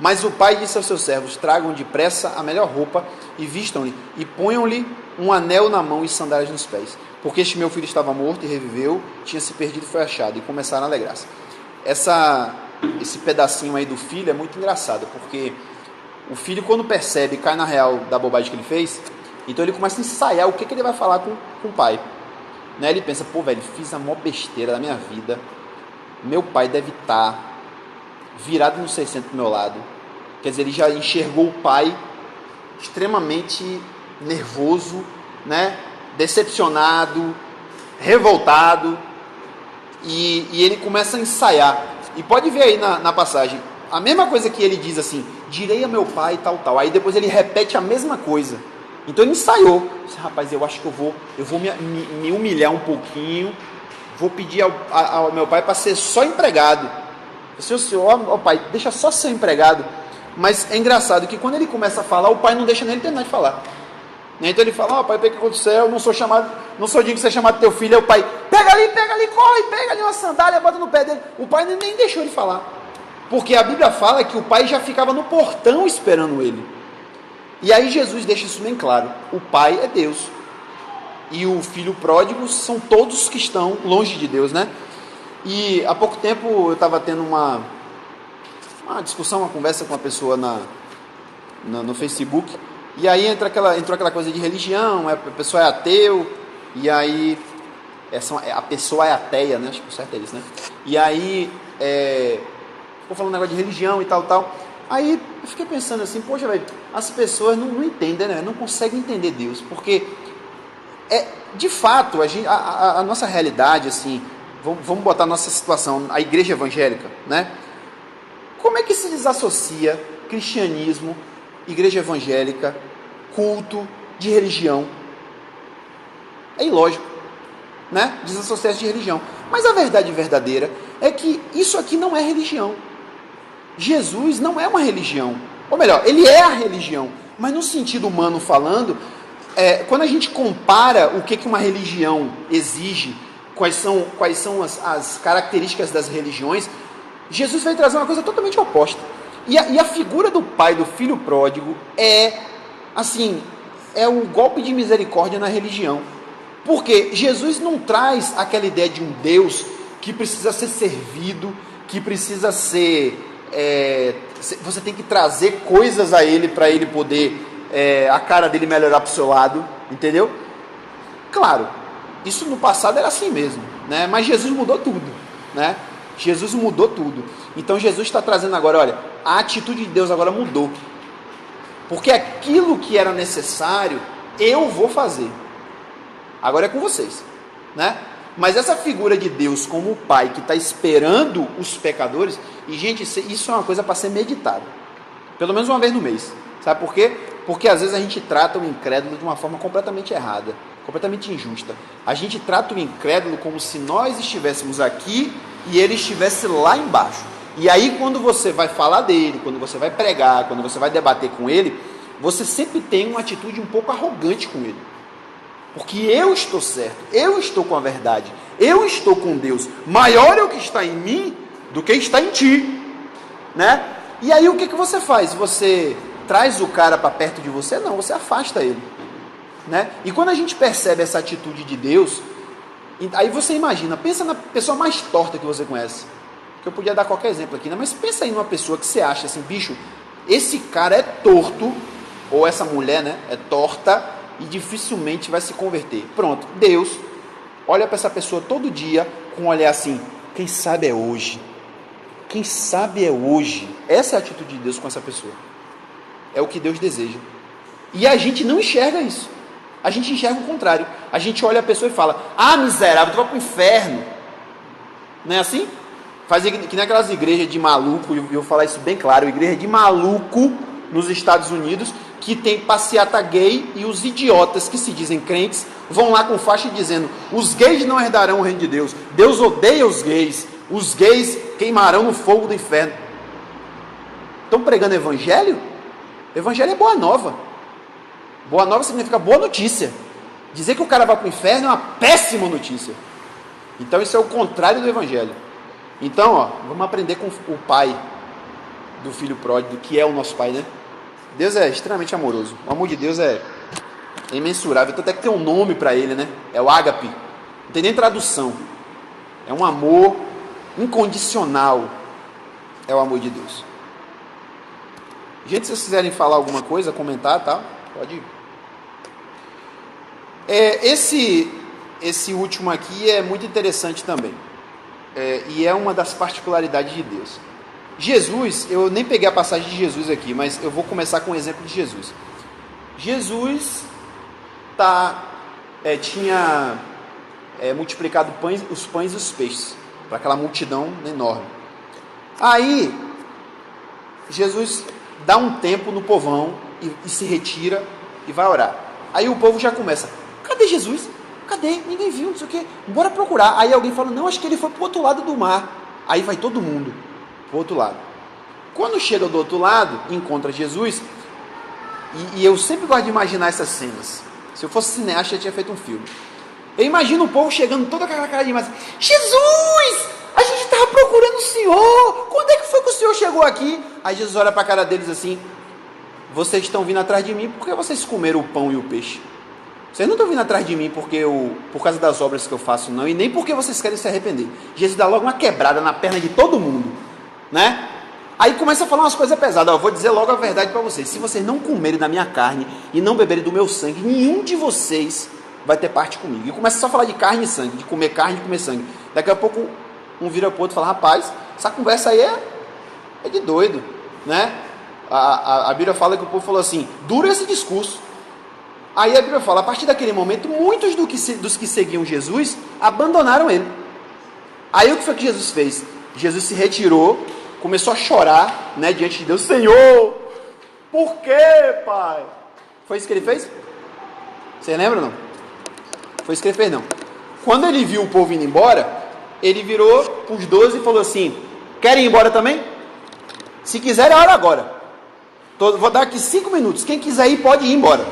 Mas o pai disse aos seus servos, tragam depressa a melhor roupa, e vistam-lhe, e ponham-lhe um anel na mão e sandálias nos pés. Porque este meu filho estava morto e reviveu, tinha se perdido e foi achado, e começaram a alegrar-se. Esse pedacinho aí do filho é muito engraçado, porque o filho, quando percebe, cai na real da bobagem que ele fez, então ele começa a ensaiar o que ele vai falar com o pai, né? Ele pensa, pô velho, fiz a maior besteira da minha vida, meu pai deve estar virado no 600 do meu lado, quer dizer, ele já enxergou o pai extremamente nervoso, né? Decepcionado, revoltado, e ele começa a ensaiar, e pode ver aí na passagem, a mesma coisa que ele diz assim, direi a meu pai tal, aí depois ele repete a mesma coisa. Então ele ensaiou, disse, rapaz, eu acho que eu vou me humilhar um pouquinho, vou pedir ao meu pai para ser só empregado. Eu disse, senhor, ó pai, deixa só ser empregado. Mas é engraçado que quando ele começa a falar, o pai não deixa nem ele terminar de falar. Então ele fala, ó pai, peguei contra o céu, não sou digno de ser chamado teu filho. Aí o pai, pega ali, corre, pega ali uma sandália, bota no pé dele. O pai nem deixou ele falar. Porque a Bíblia fala que o pai já ficava no portão esperando ele. E aí Jesus deixa isso bem claro, o pai é Deus, e o filho pródigo são todos que estão longe de Deus, né? E há pouco tempo eu estava tendo uma discussão, uma conversa com uma pessoa no Facebook, e aí entrou aquela coisa de religião, a pessoa é ateu, e aí a pessoa é ateia, né? Acho que o certo é isso, né? E aí ficou falando um negócio de religião e tal. Aí eu fiquei pensando assim, poxa, velho, as pessoas não entendem, né? Não conseguem entender Deus, porque de fato, a nossa realidade, assim, vamos botar a nossa situação, a igreja evangélica, né? Como é que se desassocia cristianismo, igreja evangélica, culto, de religião? É ilógico, né? Desassociar de religião. Mas a verdade verdadeira é que isso aqui não é religião. Jesus não é uma religião. Ou melhor, ele é a religião. Mas no sentido humano falando, quando a gente compara o que uma religião exige, quais são as características das religiões, Jesus vai trazer uma coisa totalmente oposta. E a figura do pai do filho pródigo é o golpe de misericórdia na religião. Porque Jesus não traz aquela ideia de um Deus que precisa ser servido, que precisa ser... você tem que trazer coisas a ele para ele poder a cara dele melhorar para o seu lado, entendeu? Claro, isso no passado era assim mesmo, né? Mas Jesus mudou tudo, né? Jesus mudou tudo. Então Jesus está trazendo agora, olha, a atitude de Deus agora mudou. Porque aquilo que era necessário, eu vou fazer. Agora é com vocês, né? Mas essa figura de Deus como o Pai que está esperando os pecadores, e gente, isso é uma coisa para ser meditada. Pelo menos uma vez no mês. Sabe por quê? Porque às vezes a gente trata o incrédulo de uma forma completamente errada, completamente injusta. A gente trata o incrédulo como se nós estivéssemos aqui e ele estivesse lá embaixo. E aí quando você vai falar dele, quando você vai pregar, quando você vai debater com ele, você sempre tem uma atitude um pouco arrogante com ele. Porque eu estou certo, eu estou com a verdade, eu estou com Deus. Maior é o que está em mim do que está em ti, né? E aí o que você faz? Você traz o cara para perto de você? Não, você afasta ele, né? E quando a gente percebe essa atitude de Deus, aí você imagina, pensa na pessoa mais torta que você conhece, que eu podia dar qualquer exemplo aqui, né? Mas pensa aí numa pessoa que você acha assim, bicho, esse cara é torto, ou essa mulher, né, é torta, e dificilmente vai se converter. Pronto, Deus olha para essa pessoa todo dia com um olhar assim, quem sabe é hoje. Quem sabe é hoje. Essa é a atitude de Deus com essa pessoa. É o que Deus deseja. E a gente não enxerga isso. A gente enxerga o contrário. A gente olha a pessoa e fala, miserável, tu vai para o inferno. Não é assim? Faz que nem aquelas igrejas de maluco, e eu vou falar isso bem claro, igreja de maluco nos Estados Unidos, que tem passeata gay, e os idiotas que se dizem crentes vão lá com faixa dizendo, os gays não herdarão o reino de Deus, Deus odeia os gays queimarão no fogo do inferno. Estão pregando evangelho? Evangelho é boa nova. Boa nova significa boa notícia. Dizer que o cara vai para o inferno é uma péssima notícia. Então isso é o contrário do evangelho. Então, vamos aprender com o pai do filho pródigo, que é o nosso pai, né? Deus é extremamente amoroso. O amor de Deus é imensurável. Até que tem um nome para ele, né? É o ágape. Não tem nem tradução. É um amor incondicional. É o amor de Deus. Gente, se vocês quiserem falar alguma coisa, comentar, tá? Pode ir. Esse último aqui é muito interessante também. E é uma das particularidades de Deus. Jesus, eu nem peguei a passagem de Jesus aqui, mas eu vou começar com o exemplo de Jesus. Jesus tinha multiplicado os pães e os peixes para aquela multidão enorme. Aí, Jesus dá um tempo no povão e se retira e vai orar. Aí o povo já começa, cadê Jesus? Cadê? Ninguém viu, não sei o quê. Bora procurar. Aí alguém fala, não, acho que ele foi para o outro lado do mar. Aí vai todo mundo para o outro lado. Quando chega do outro lado, encontra Jesus, e eu sempre gosto de imaginar essas cenas. Se eu fosse cineasta, eu tinha feito um filme. Eu imagino o povo chegando toda aquela cara de massa. Jesus! A gente estava procurando o Senhor! Quando é que foi que o Senhor chegou aqui? Aí Jesus olha para a cara deles assim, vocês estão vindo atrás de mim porque vocês comeram o pão e o peixe. Vocês não estão vindo atrás de mim por causa das obras que eu faço, não, e nem porque vocês querem se arrepender. Jesus dá logo uma quebrada na perna de todo mundo, né? Aí começa a falar umas coisas pesadas. Eu vou dizer logo a verdade para vocês. Se vocês não comerem da minha carne e não beberem do meu sangue, nenhum de vocês vai ter parte comigo. E começa só a falar de carne e sangue, de comer carne e comer sangue. Daqui a pouco um vira pro outro e fala, rapaz, essa conversa aí é de doido, né? A Bíblia fala que o povo falou assim, dura esse discurso. Aí a Bíblia fala, a partir daquele momento, muitos dos que seguiam Jesus abandonaram ele. Aí o que foi que Jesus fez? Jesus se retirou, começou a chorar, né, diante de Deus. Senhor, por quê, Pai? Foi isso que ele fez? Você lembra ou não? Foi isso que ele fez, não. Quando ele viu o povo indo embora, ele virou para os 12 e falou assim, querem ir embora também? Se quiser, é hora agora. Vou dar aqui 5 minutos. Quem quiser ir, pode ir embora.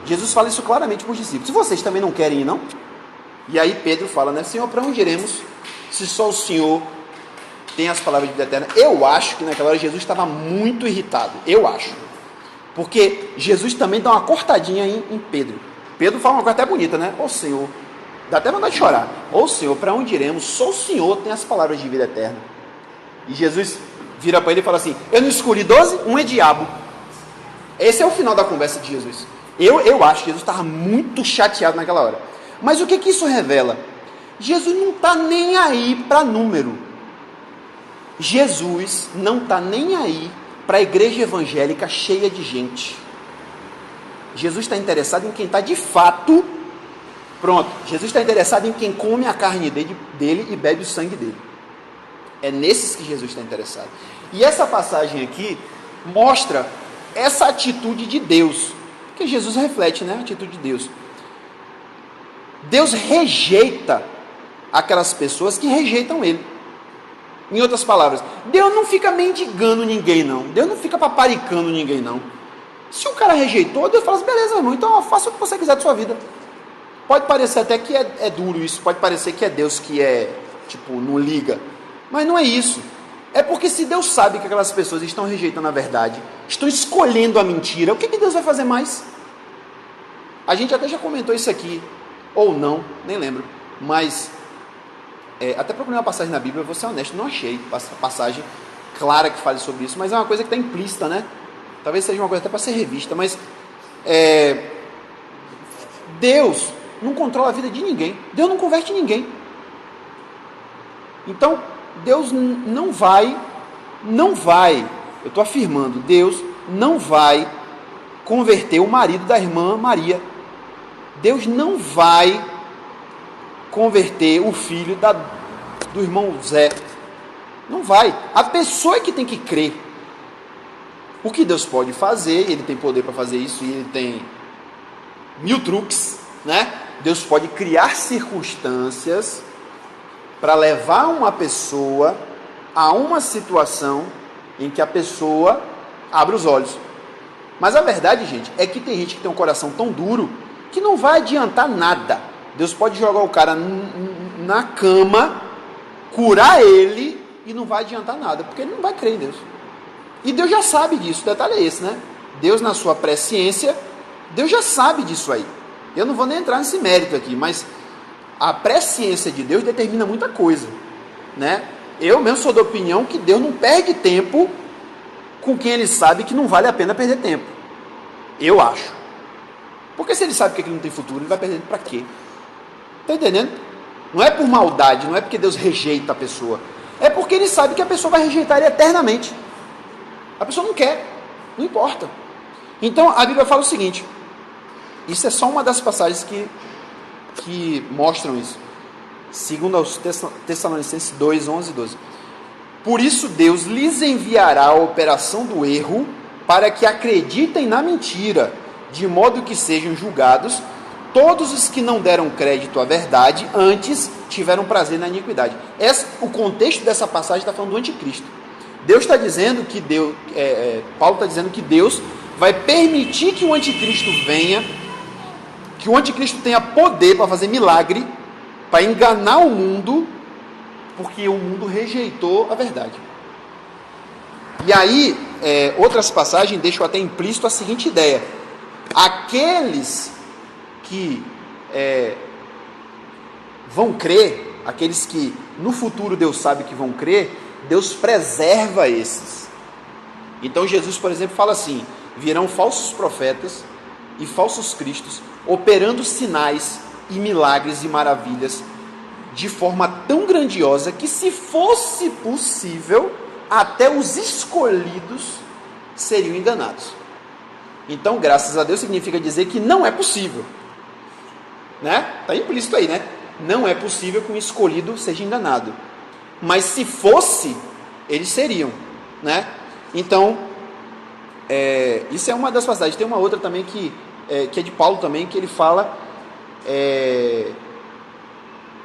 Jesus fala isso claramente para os discípulos. Se vocês também não querem ir, não? E aí Pedro fala, né? Senhor, para onde iremos? Se só o Senhor tem as palavras de vida eterna. Eu acho que naquela hora Jesus estava muito irritado. Eu acho. Porque Jesus também dá uma cortadinha em Pedro. Pedro fala uma coisa até bonita, né? Ô Senhor, dá até vontade de chorar. Ô Senhor, para onde iremos? Só o Senhor tem as palavras de vida eterna. E Jesus vira para ele e fala assim, eu não escolhi 12, um é diabo. Esse é o final da conversa de Jesus. Eu acho que Jesus estava muito chateado naquela hora. Mas o que isso revela? Jesus não está nem aí para número. Jesus não está nem aí para a igreja evangélica cheia de gente. Jesus está interessado em quem está de fato pronto. Jesus está interessado em quem come a carne dele e bebe o sangue dele. É nesses que Jesus está interessado. E essa passagem aqui mostra essa atitude de Deus. Porque Jesus reflete, né, a atitude de Deus. Deus rejeita aquelas pessoas que rejeitam Ele. Em outras palavras, Deus não fica mendigando ninguém, não. Deus não fica paparicando ninguém, não. Se o cara rejeitou, Deus fala assim, beleza, irmão, então faça o que você quiser da sua vida. Pode parecer até que é duro isso, pode parecer que é Deus que não liga. Mas não é isso. É porque se Deus sabe que aquelas pessoas estão rejeitando a verdade, estão escolhendo a mentira, o que Deus vai fazer mais? A gente até já comentou isso aqui, ou não, nem lembro, mas até procurei uma passagem na Bíblia, vou ser honesto, não achei passagem clara que fale sobre isso, mas é uma coisa que está implícita, né? Talvez seja uma coisa até para ser revista, mas Deus não controla a vida de ninguém, Deus não converte ninguém. Então, Deus não vai, eu estou afirmando, Deus não vai converter o marido da irmã Maria. Deus não vai converter o filho do irmão Zé. Não vai. A pessoa é que tem que crer. O que Deus pode fazer, Ele tem poder para fazer isso, e Ele tem 1000 truques, né? Deus pode criar circunstâncias para levar uma pessoa a uma situação em que a pessoa abre os olhos. Mas a verdade, gente, é que tem gente que tem um coração tão duro que não vai adiantar nada. Deus pode jogar o cara na cama, curar ele e não vai adiantar nada, porque ele não vai crer em Deus. E Deus já sabe disso, o detalhe é esse, né? Deus, na sua presciência, Deus já sabe disso aí. Eu não vou nem entrar nesse mérito aqui, mas a presciência de Deus determina muita coisa, né? Eu mesmo sou da opinião que Deus não perde tempo com quem Ele sabe que não vale a pena perder tempo. Eu acho. Porque se Ele sabe que aquilo não tem futuro, Ele vai perder tempo para quê? Está entendendo? Não é por maldade, não é porque Deus rejeita a pessoa. É porque Ele sabe que a pessoa vai rejeitar Ele eternamente. A pessoa não quer, não importa. Então a Bíblia fala o seguinte, isso é só uma das passagens que mostram isso. Segundo aos Tessalonicenses 2, 11 e 12. Por isso Deus lhes enviará a operação do erro para que acreditem na mentira, de modo que sejam julgados todos os que não deram crédito à verdade, antes tiveram prazer na iniquidade. O contexto dessa passagem está falando do anticristo. Deus está dizendo que Paulo está dizendo que Deus vai permitir que o anticristo venha, que o anticristo tenha poder para fazer milagre, para enganar o mundo, porque o mundo rejeitou a verdade. E aí, outras passagens deixam até implícito a seguinte ideia: aqueles que vão crer, aqueles que no futuro Deus sabe que vão crer, Deus preserva esses. Então Jesus, por exemplo, fala assim: virão falsos profetas e falsos cristos, operando sinais e milagres e maravilhas de forma tão grandiosa que, se fosse possível, até os escolhidos seriam enganados. Então, graças a Deus significa dizer que não é possível, né? Está implícito aí, né? Não é possível que um escolhido seja enganado. Mas se fosse, eles seriam, né? Então, isso é uma das passagens. Tem uma outra também que é de Paulo também, que ele fala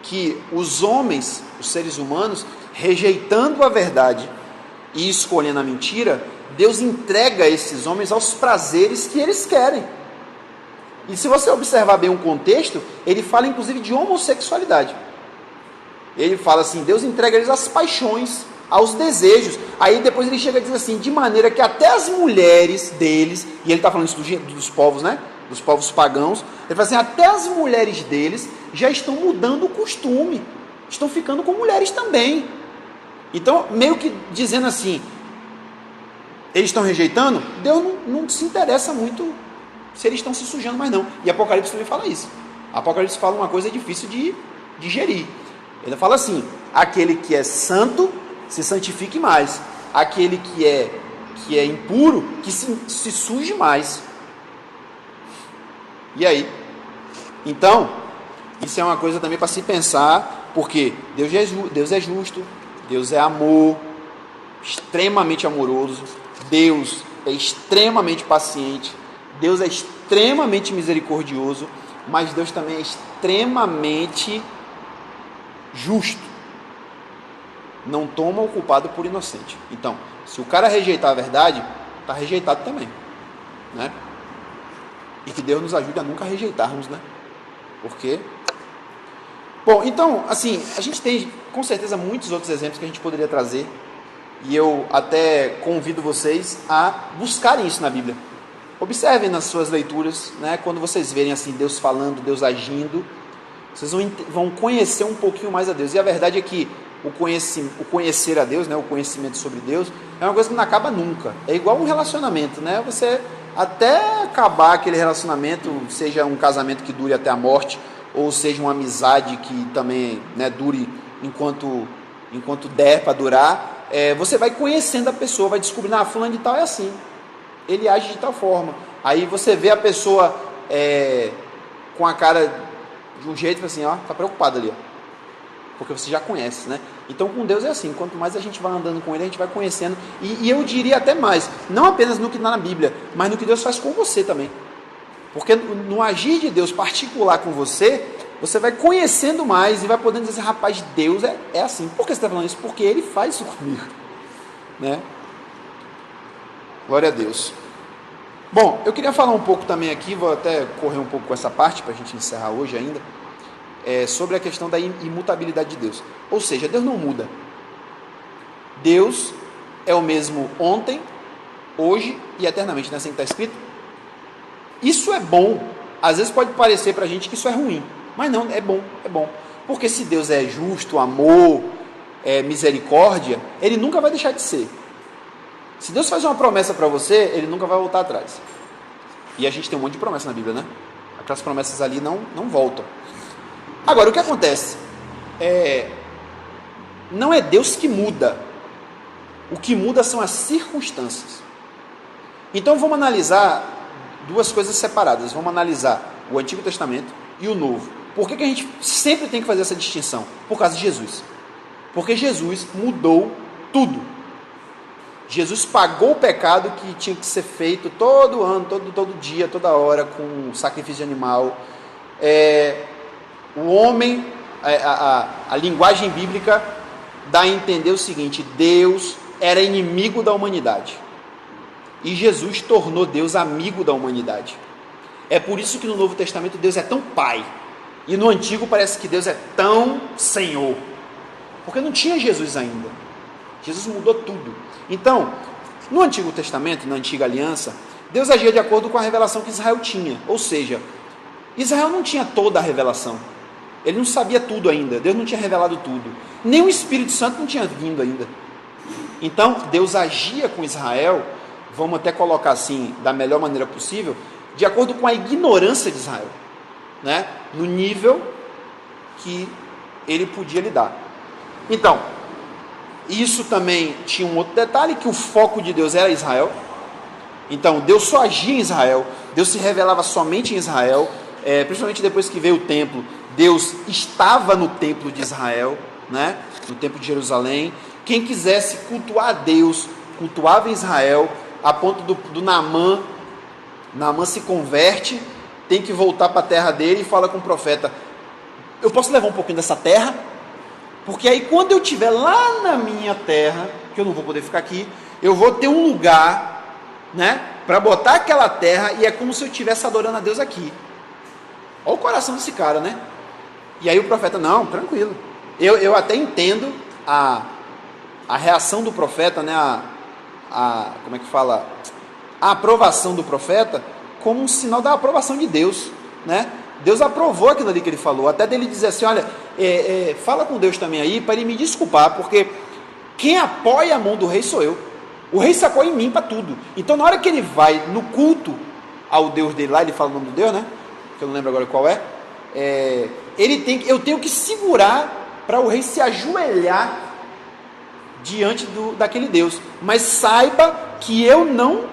que os homens, os seres humanos, rejeitando a verdade e escolhendo a mentira, Deus entrega esses homens aos prazeres que eles querem. E se você observar bem o contexto, ele fala inclusive de homossexualidade. Ele fala assim: Deus entrega eles às paixões, aos desejos. Aí depois ele chega a dizer assim: de maneira que até as mulheres deles, e ele está falando isso dos povos, né? Dos povos pagãos, ele fala assim: até as mulheres deles já estão mudando o costume, estão ficando com mulheres também. Então, meio que dizendo assim, eles estão rejeitando, Deus não se interessa muito se eles estão se sujando mais não. E Apocalipse também fala isso. Apocalipse fala uma coisa difícil de digerir. Ele fala assim: aquele que é santo, se santifique mais. Aquele que é impuro, que se suje mais. E aí? Então, isso é uma coisa também para se pensar, porque Deus é justo, Deus é amor, extremamente amoroso, Deus é extremamente paciente, Deus é extremamente misericordioso, mas Deus também é extremamente justo. Não toma o culpado por inocente. Então, se o cara rejeitar a verdade, está rejeitado também, né? E que Deus nos ajude a nunca rejeitarmos, né? Porque... Bom, então, assim, a gente tem com certeza muitos outros exemplos que a gente poderia trazer, e eu até convido vocês a buscarem isso na Bíblia. Observem nas suas leituras, né? Quando vocês verem assim Deus falando, Deus agindo, vocês vão conhecer um pouquinho mais a Deus. E a verdade é que o conhecer a Deus, né? O conhecimento sobre Deus, é uma coisa que não acaba nunca. É igual um relacionamento, né? Você, até acabar aquele relacionamento, seja um casamento que dure até a morte, ou seja uma amizade que também, né, dure enquanto der para durar, você vai conhecendo a pessoa, vai descobrindo: fulano de tal é assim, ele age de tal forma. Aí você vê a pessoa com a cara de um jeito assim, ó, tá preocupado ali, ó, porque você já conhece, né? Então com Deus é assim: quanto mais a gente vai andando com Ele, a gente vai conhecendo, e eu diria até mais, não apenas no que está na Bíblia, mas no que Deus faz com você também. Porque no agir de Deus particular com você, você vai conhecendo mais e vai podendo dizer assim: rapaz, Deus é assim. Por que você está falando isso? Porque Ele faz isso comigo, né? Glória a Deus. Bom, eu queria falar um pouco também aqui, vou até correr um pouco com essa parte para a gente encerrar hoje ainda, sobre a questão da imutabilidade de Deus. Ou seja, Deus não muda. Deus é o mesmo ontem, hoje e eternamente, não é assim que está escrito? Isso é bom. Às vezes pode parecer para a gente que isso é ruim, mas não, é bom, é bom. Porque se Deus é justo, amor, misericórdia, Ele nunca vai deixar de ser. Se Deus faz uma promessa para você, Ele nunca vai voltar atrás. E a gente tem um monte de promessa na Bíblia, né? Aquelas promessas ali não voltam. Agora, o que acontece? Não é Deus que muda. O que muda são as circunstâncias. Então vamos analisar duas coisas separadas. Vamos analisar o Antigo Testamento e o Novo. Por que a gente sempre tem que fazer essa distinção? Por causa de Jesus. Porque Jesus mudou tudo. Jesus pagou o pecado que tinha que ser feito todo ano, todo dia, toda hora, com sacrifício de animal. O homem, a linguagem bíblica dá a entender o seguinte: Deus era inimigo da humanidade. E Jesus tornou Deus amigo da humanidade. É por isso que no Novo Testamento Deus é tão Pai. E no Antigo parece que Deus é tão Senhor. Porque não tinha Jesus ainda. Jesus mudou tudo. Então, no Antigo Testamento, na Antiga Aliança, Deus agia de acordo com a revelação que Israel tinha. Ou seja, Israel não tinha toda a revelação. Ele não sabia tudo ainda. Deus não tinha revelado tudo. Nem o Espírito Santo não tinha vindo ainda. Então, Deus agia com Israel, vamos até colocar assim, da melhor maneira possível, de acordo com a ignorância de Israel, né? No nível que ele podia lidar. Então, isso também tinha um outro detalhe, que o foco de Deus era Israel. Então, Deus só agia em Israel, Deus se revelava somente em Israel, principalmente depois que veio o templo, Deus estava no templo de Israel, né? No templo de Jerusalém. Quem quisesse cultuar a Deus, cultuava em Israel, a ponto do Naamã. Naamã se converte, tem que voltar para a terra dele e fala com o profeta: eu posso levar um pouquinho dessa terra? Porque aí quando eu estiver lá na minha terra, que eu não vou poder ficar aqui, eu vou ter um lugar, né, para botar aquela terra, e é como se eu estivesse adorando a Deus aqui. Olha o coração desse cara, né? E aí o profeta: não, tranquilo. Eu até entendo a reação do profeta, né, como é que fala? A aprovação do profeta como um sinal da aprovação de Deus, né? Deus aprovou aquilo ali que ele falou, até dele dizer assim: olha, fala com Deus também aí, para ele me desculpar, porque quem apoia a mão do rei sou eu. O rei se apoia em mim para tudo. Então, na hora que ele vai no culto ao Deus dele lá, ele fala o nome do Deus, né? Que eu não lembro agora qual é. Eu tenho que segurar para o rei se ajoelhar diante daquele Deus. Mas saiba que eu não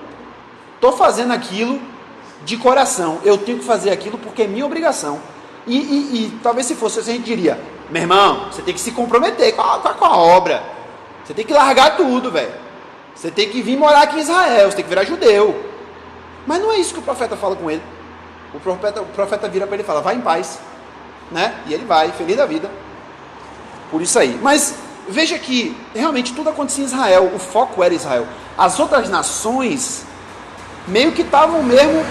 estou fazendo aquilo de coração. Eu tenho que fazer aquilo porque é minha obrigação. E talvez se fosse assim, a gente diria: meu irmão, você tem que se comprometer com a obra. Você tem que largar tudo, velho. Você tem que vir morar aqui em Israel, você tem que virar judeu. Mas não é isso que o profeta fala com ele. O profeta vira para ele e fala: vai em paz, né? E ele vai, feliz da vida. Por isso aí. Mas veja que realmente tudo acontecia em Israel. O foco era Israel. As outras nações meio que estavam mesmo,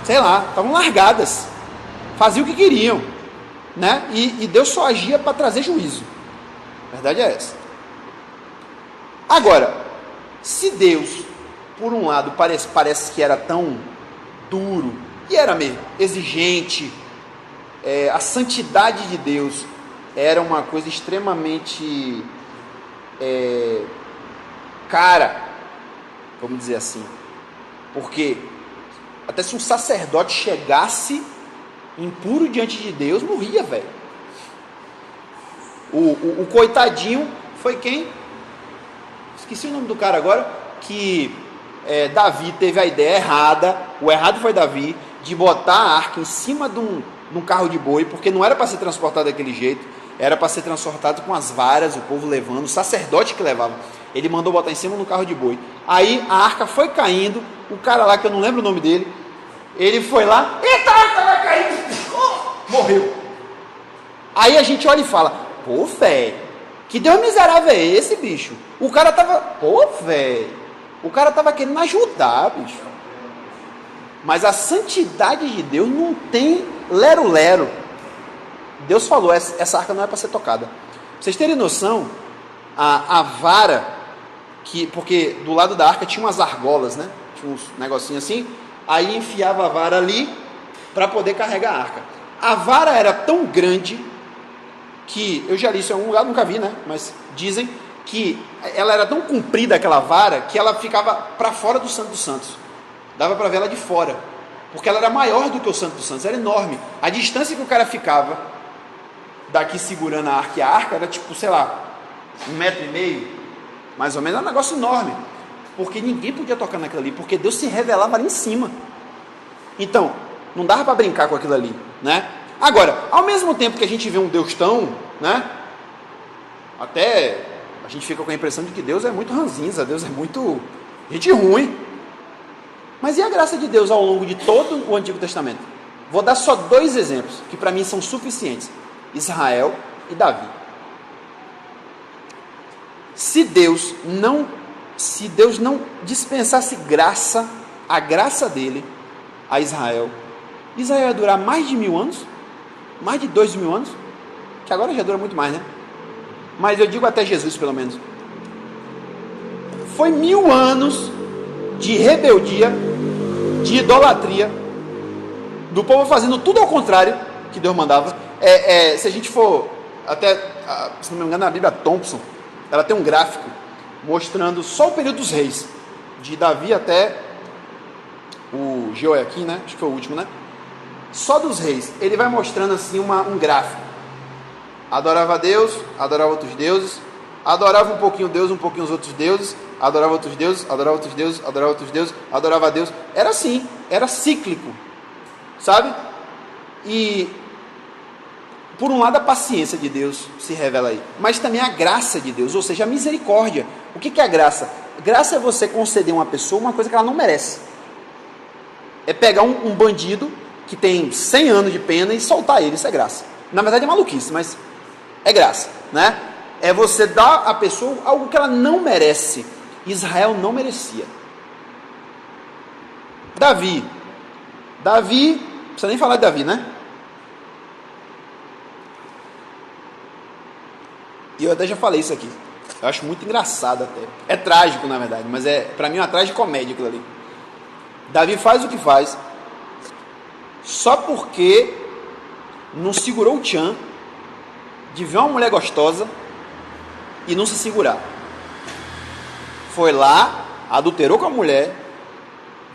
sei lá, estavam largadas. Faziam o que queriam, né? E Deus só agia para trazer juízo. A verdade é essa. Agora, se Deus, por um lado, parece que era tão duro, e era mesmo, exigente, a santidade de Deus era uma coisa extremamente cara, vamos dizer assim, porque até se um sacerdote chegasse impuro diante de Deus, morria, velho. O coitadinho foi quem? Esqueci o nome do cara agora, que Davi teve a ideia errada, o errado foi Davi, de botar a arca em cima de um carro de boi, porque não era para ser transportado daquele jeito, era para ser transportado com as varas, o povo levando, o sacerdote que levava. Ele mandou botar em cima do carro de boi. Aí a arca foi caindo, o cara lá, que eu não lembro o nome dele, ele foi lá, eita, a arca vai cair, morreu. Aí a gente olha e fala: pô, velho, que Deus miserável é esse, bicho? O cara tava querendo ajudar, bicho. Mas a santidade de Deus não tem lero-lero. Deus falou: essa arca não é para ser tocada. Pra vocês terem noção, a vara, porque do lado da arca tinha umas argolas, né? Tinha uns negocinhos assim, aí enfiava a vara ali para poder carregar a arca. A vara era tão grande que, eu já li isso em algum lugar, nunca vi, né? Mas dizem que ela era tão comprida, aquela vara, que ela ficava para fora do Santo dos Santos. Dava para ver ela de fora, porque ela era maior do que o Santo dos Santos, era enorme. A distância que o cara ficava daqui segurando a arca, e a arca era tipo, sei lá, 1,5 metro, mais ou menos, era um negócio enorme, porque ninguém podia tocar naquilo ali, porque Deus se revelava ali em cima. Então, não dava para brincar com aquilo ali, né? Agora, ao mesmo tempo que a gente vê um Deus tão, né, até a gente fica com a impressão de que Deus é muito ranzinza, Deus é muito gente ruim. Mas e a graça de Deus ao longo de todo o Antigo Testamento? Vou dar só 2 exemplos, que para mim são suficientes: Israel e Davi. Se Deus não dispensasse a graça dele a Israel ia durar mais de 1000 anos, mais de 2000 anos, que agora já dura muito mais, né? Mas eu digo até Jesus, pelo menos. Foi 1000 anos de rebeldia, de idolatria, do povo fazendo tudo ao contrário que Deus mandava. Se a gente for, até, se não me engano, a Bíblia Thompson, ela tem um gráfico mostrando só o período dos reis, de Davi até o Jeoiaquim, né? Acho que foi o último, né? Só dos reis. Ele vai mostrando assim um gráfico. Adorava a Deus, adorava outros deuses, adorava um pouquinho Deus, um pouquinho os outros deuses, adorava outros deuses, adorava outros deuses, adorava outros deuses, adorava a Deus. Era assim, era cíclico, sabe? E por um lado a paciência de Deus se revela aí, mas também a graça de Deus, ou seja, a misericórdia. O que é a graça? Graça é você conceder a uma pessoa uma coisa que ela não merece. É pegar um bandido que tem 100 anos de pena e soltar ele, isso é graça. Na verdade é maluquice, mas é graça, né? É você dar à pessoa algo que ela não merece. Israel não merecia. Davi, não precisa nem falar de Davi, né? E eu até já falei isso aqui. Eu acho muito engraçado até. É trágico, na verdade, mas para mim é uma tragicomédia aquilo ali. Davi faz o que faz só porque não segurou o tchan de ver uma mulher gostosa e não se segurar. Foi lá, adulterou com a mulher,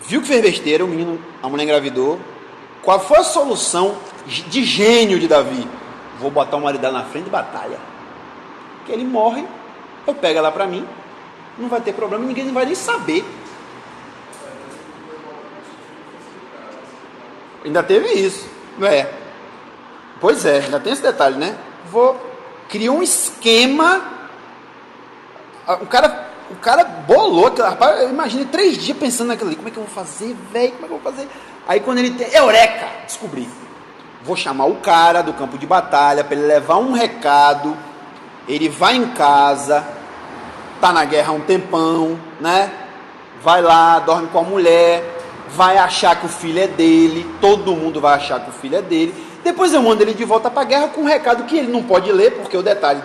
viu que fez besteira, a mulher engravidou. Qual foi a solução de gênio de Davi? Vou botar o marido dela na frente de batalha. Que ele morre, eu pego ela pra mim, não vai ter problema, ninguém não vai nem saber. Ainda teve isso, não é? Pois é, ainda tem esse detalhe, né? Criou um esquema. O cara bolou, rapaz, eu imaginei 3 dias pensando naquilo ali. Como é que eu vou fazer, velho? Como é que eu vou fazer? Aí quando ele tem, eureka, descobri. Vou chamar o cara do campo de batalha para ele levar um recado. Ele vai em casa, tá na guerra há um tempão, né? Vai lá, dorme com a mulher, vai achar que o filho é dele, todo mundo vai achar que o filho é dele. Depois eu mando ele de volta para a guerra com um recado que ele não pode ler, porque o detalhe,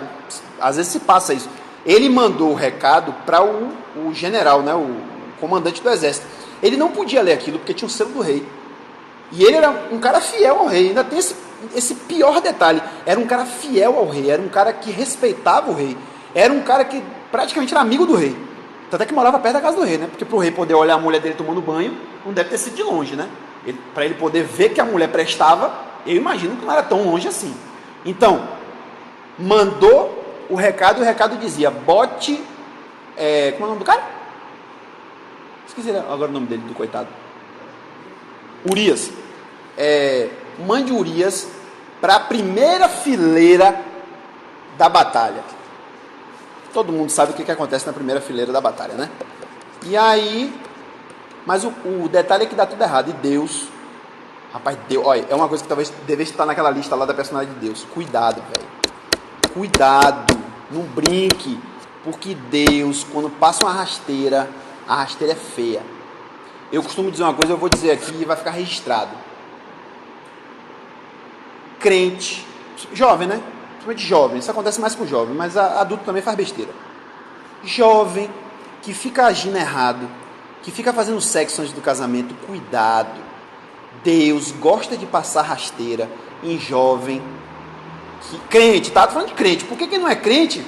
às vezes se passa isso. Ele mandou o recado para o general, né, o comandante do exército. Ele não podia ler aquilo porque tinha o selo do rei. E ele era um cara fiel ao rei. Ainda tem esse pior detalhe. Era um cara fiel ao rei, era um cara que respeitava o rei. Era um cara que praticamente era amigo do rei. Tanto é que morava perto da casa do rei, né? Porque para o rei poder olhar a mulher dele tomando banho, não deve ter sido de longe, né? Para ele poder ver que a mulher prestava, eu imagino que não era tão longe assim. Então, mandou o recado, e o recado dizia, bote... como é o nome do cara? Esqueci agora o nome dele, do coitado. Urias. Mande Urias para a primeira fileira da batalha. Todo mundo sabe o que acontece na primeira fileira da batalha, né? E aí... Mas o detalhe é que dá tudo errado. E Deus... Rapaz, Deus... Olha, é uma coisa que talvez devesse estar naquela lista lá da personagem de Deus. Cuidado, velho. Cuidado. Não brinque. Porque Deus, quando passa uma rasteira, a rasteira é feia. Eu costumo dizer uma coisa, eu vou dizer aqui e vai ficar registrado. Crente... Jovem, né? Principalmente jovem. Isso acontece mais com jovem, mas adulto também faz besteira. Jovem que fica agindo errado, que fica fazendo sexo antes do casamento, cuidado. Deus gosta de passar rasteira em jovem. Crente, tá? Tô falando de crente. Por que quem não é crente,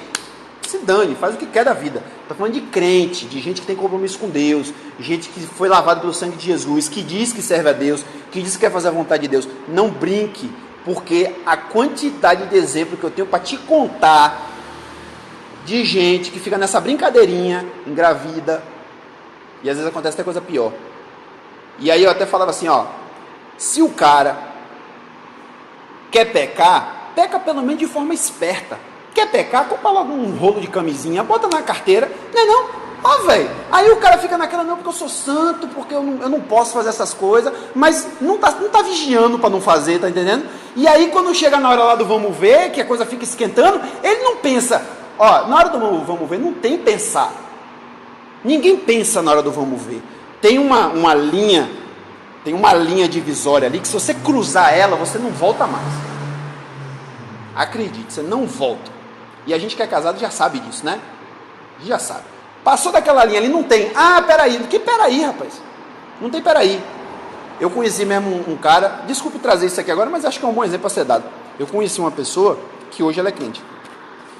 se dane, faz o que quer da vida. Tô falando de crente, de gente que tem compromisso com Deus, gente que foi lavado pelo sangue de Jesus, que diz que serve a Deus, que diz que quer fazer a vontade de Deus. Não brinque, porque a quantidade de exemplo que eu tenho para te contar de gente que fica nessa brincadeirinha, engravida, e às vezes acontece até coisa pior. E aí eu até falava assim, ó, se o cara quer pecar, peca pelo menos de forma esperta. Quer pecar, compra logo um rolo de camisinha, bota na carteira, não é não? Ó, velho, aí o cara fica naquela, não, porque eu sou santo, porque eu não posso fazer essas coisas, mas não tá vigiando para não fazer, tá entendendo? E aí quando chega na hora lá do vamos ver, que a coisa fica esquentando, ele não pensa, ó, na hora do vamos ver, não tem pensar. Ninguém pensa na hora do vamos ver. Tem uma linha divisória ali, que se você cruzar ela, você não volta mais. Acredite, você não volta. E a gente que é casado já sabe disso, né? Já sabe. Passou daquela linha ali, não tem. Ah, peraí. Que peraí, rapaz? Não tem peraí. Eu conheci mesmo um cara, desculpe trazer isso aqui agora, mas acho que é um bom exemplo a ser dado. Eu conheci uma pessoa que hoje ela é crente.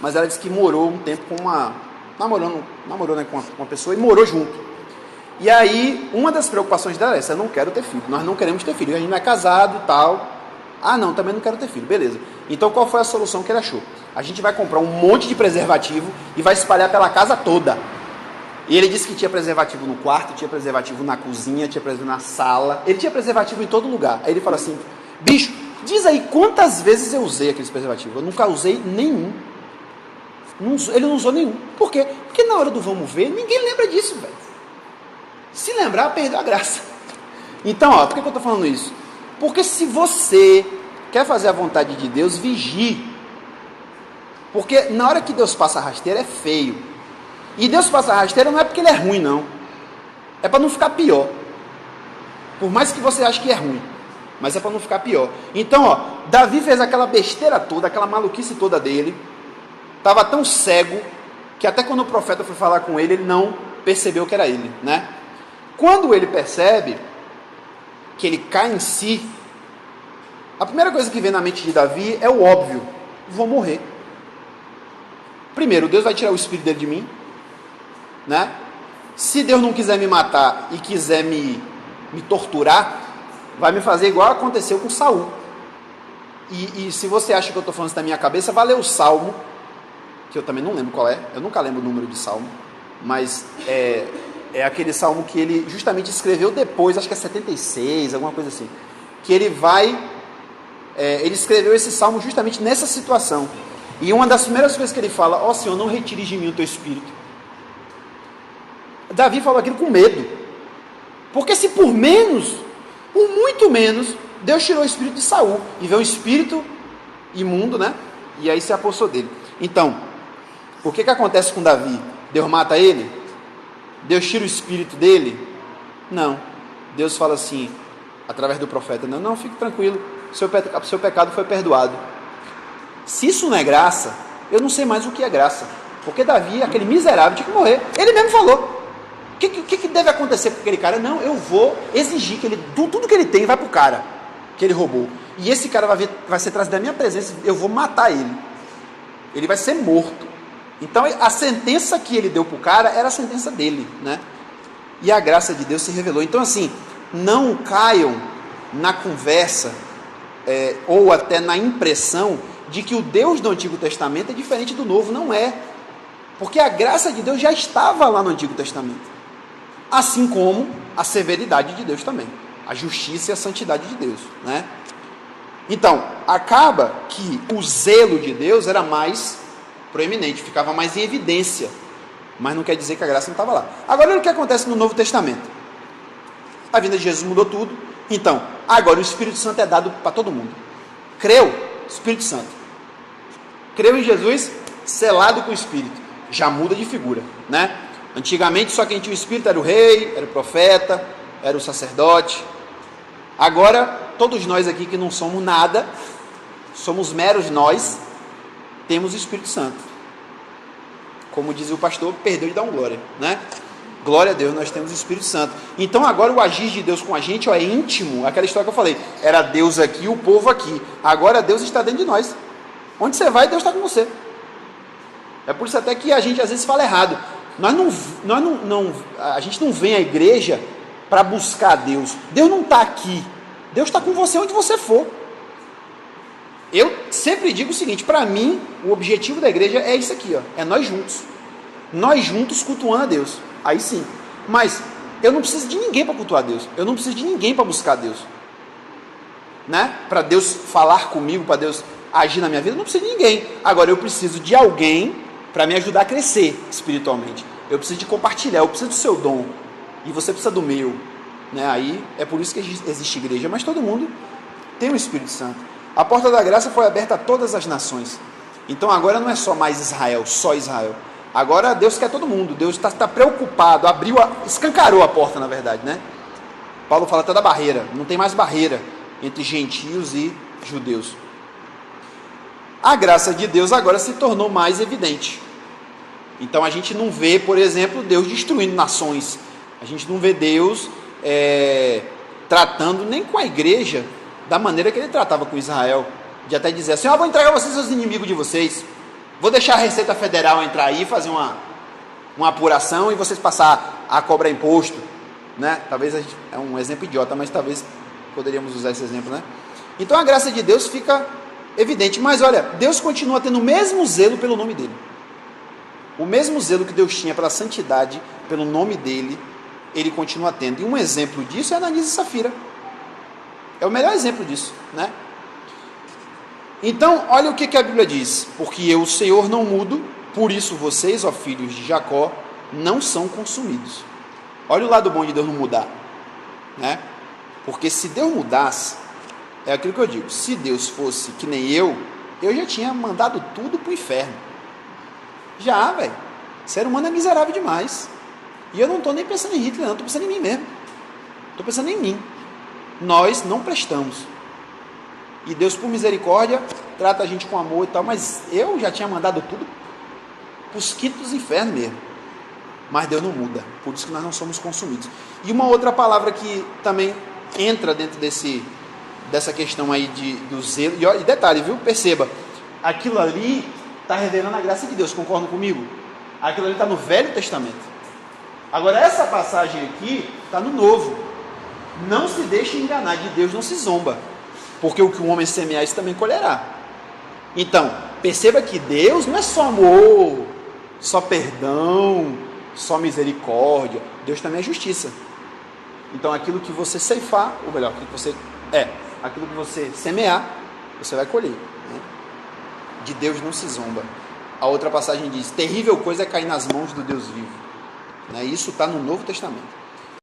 Mas ela disse que morou um tempo com namorou né, com uma pessoa e morou junto. E aí, uma das preocupações dela é essa: eu não quero ter filho, nós não queremos ter filho, a gente não é casado e tal. Ah, não, também não quero ter filho, beleza. Então qual foi a solução que ele achou? A gente vai comprar um monte de preservativo e vai espalhar pela casa toda. E ele disse que tinha preservativo no quarto, tinha preservativo na cozinha, tinha preservativo na sala, ele tinha preservativo em todo lugar. Aí ele fala assim: bicho, diz aí quantas vezes eu usei aqueles preservativos. Eu nunca usei nenhum. Ele não usou nenhum. Por quê? Porque na hora do vamos ver, ninguém lembra disso, velho. Se lembrar, perdeu a graça. Então, ó, por que eu estou falando isso? Porque se você quer fazer a vontade de Deus, vigie. Porque na hora que Deus passa a rasteira, é feio. E Deus passa a rasteira não é porque ele é ruim, não. É para não ficar pior. Por mais que você ache que é ruim. Mas é para não ficar pior. Então, ó, Davi fez aquela besteira toda, aquela maluquice toda dele. Estava tão cego, que até quando o profeta foi falar com ele, ele não percebeu que era ele, né? Quando ele percebe que ele cai em si, a primeira coisa que vem na mente de Davi é o óbvio: vou morrer. Primeiro, Deus vai tirar o espírito dele de mim, né? Se Deus não quiser me matar e quiser me torturar, vai me fazer igual aconteceu com Saul. E se você acha que eu estou falando isso da minha cabeça, vai ler o Salmo, que eu também não lembro qual é, eu nunca lembro o número de Salmo, mas é aquele Salmo que ele justamente escreveu depois, acho que é 76, alguma coisa assim, que ele ele escreveu esse Salmo justamente nessa situação. E uma das primeiras coisas que ele fala: ó Senhor, não retires de mim o teu espírito. Davi falou aquilo com medo, porque se por muito menos, Deus tirou o espírito de Saul, e veio um espírito imundo, né? E aí se apossou dele. Então, o que acontece com Davi? Deus mata ele? Deus tira o espírito dele? Não. Deus fala assim, através do profeta: não, fique tranquilo, seu pecado foi perdoado. Se isso não é graça, eu não sei mais o que é graça. Porque Davi, aquele miserável, tinha que morrer. Ele mesmo falou: o que deve acontecer com aquele cara? Não, eu vou exigir que tudo que ele tem vai para o cara que ele roubou. E esse cara vai ser trazido da minha presença, eu vou matar ele. Ele vai ser morto. Então a sentença que ele deu para o cara era a sentença dele, né? E a graça de Deus se revelou. Então assim, não caiam na conversa ou até na impressão de que o Deus do Antigo Testamento é diferente do Novo. Não é. Porque a graça de Deus já estava lá no Antigo Testamento. Assim como a severidade de Deus também. A justiça e a santidade de Deus, né? Então, acaba que o zelo de Deus era mais proeminente, ficava mais em evidência. Mas não quer dizer que a graça não estava lá. Agora, olha o que acontece no Novo Testamento. A vinda de Jesus mudou tudo. Então, agora o Espírito Santo é dado para todo mundo. Creu? Espírito Santo. Creu em Jesus, selado com o Espírito. Já muda de figura, né? Antigamente só quem tinha o Espírito era o rei, era o profeta, era o sacerdote. Agora, todos nós aqui que não somos nada, somos meros nós, temos o Espírito Santo. Como dizia o pastor, perdeu de dar um glória, né? Glória a Deus, nós temos o Espírito Santo. Então agora o agir de Deus com a gente é íntimo. Aquela história que eu falei, era Deus aqui, o povo aqui. Agora Deus está dentro de nós. Onde você vai, Deus está com você. É por isso até que a gente às vezes fala errado. A gente não vem à igreja para buscar Deus. Deus não está aqui. Deus está com você onde você for. Eu sempre digo o seguinte: para mim, o objetivo da igreja é isso aqui, ó, é nós juntos. Nós juntos cultuando a Deus. Aí sim. Mas eu não preciso de ninguém para cultuar a Deus. Eu não preciso de ninguém para buscar a Deus. Né? Para Deus falar comigo, para Deus agir na minha vida, eu não preciso de ninguém. Agora eu preciso de alguém para me ajudar a crescer espiritualmente. Eu preciso de compartilhar, eu preciso do seu dom. E você precisa do meu. Né? Aí é por isso que existe igreja. Mas todo mundo tem o Espírito Santo. A porta da graça foi aberta a todas as nações. Então agora não é só mais Israel, só Israel. Agora Deus quer todo mundo. Deus está preocupado, escancarou a porta, na verdade, né? Paulo fala até da barreira. Não tem mais barreira entre gentios e judeus. A graça de Deus agora se tornou mais evidente. Então a gente não vê, por exemplo, Deus destruindo nações. A gente não vê Deus tratando nem com a igreja da maneira que ele tratava com Israel, de até dizer assim: vou entregar vocês aos inimigos de vocês, vou deixar a Receita Federal entrar aí e fazer uma apuração e vocês passar a cobrar imposto, né? Talvez é um exemplo idiota, mas talvez poderíamos usar esse exemplo, né? Então a graça de Deus fica evidente, mas olha, Deus continua tendo o mesmo zelo pelo nome dele. O mesmo zelo que Deus tinha pela santidade, pelo nome dele, ele continua tendo. E um exemplo disso é Ananias e Safira. É o melhor exemplo disso, né? Então, olha o que a Bíblia diz. Porque eu, o Senhor, não mudo, por isso vocês, ó filhos de Jacó, não são consumidos. Olha o lado bom de Deus não mudar, né? Porque se Deus mudasse, é aquilo que eu digo, se Deus fosse que nem eu já tinha mandado tudo para o inferno. Já, velho. Ser humano é miserável demais. E eu não estou nem pensando em Hitler, não, estou pensando em mim mesmo. Estou pensando em mim. Nós não prestamos. E Deus, por misericórdia, trata a gente com amor e tal, mas eu já tinha mandado tudo para os quintos dos infernos mesmo. Mas Deus não muda, por isso que nós não somos consumidos. E uma outra palavra que também entra dentro dessa questão aí do zelo, e detalhe, viu? Perceba, aquilo ali está revelando a graça de Deus, concordam comigo? Aquilo ali está no Velho Testamento. Agora, essa passagem aqui está no Novo. Não se deixe enganar, de Deus não se zomba, porque o que o homem semear, isso também colherá. Então, perceba que Deus não é só amor, só perdão, só misericórdia. Deus também é justiça. Então, aquilo que você ceifar, ou melhor, aquilo que você semear, você vai colher, né? De Deus não se zomba. A outra passagem diz, terrível coisa é cair nas mãos do Deus vivo, né? Isso está no Novo Testamento.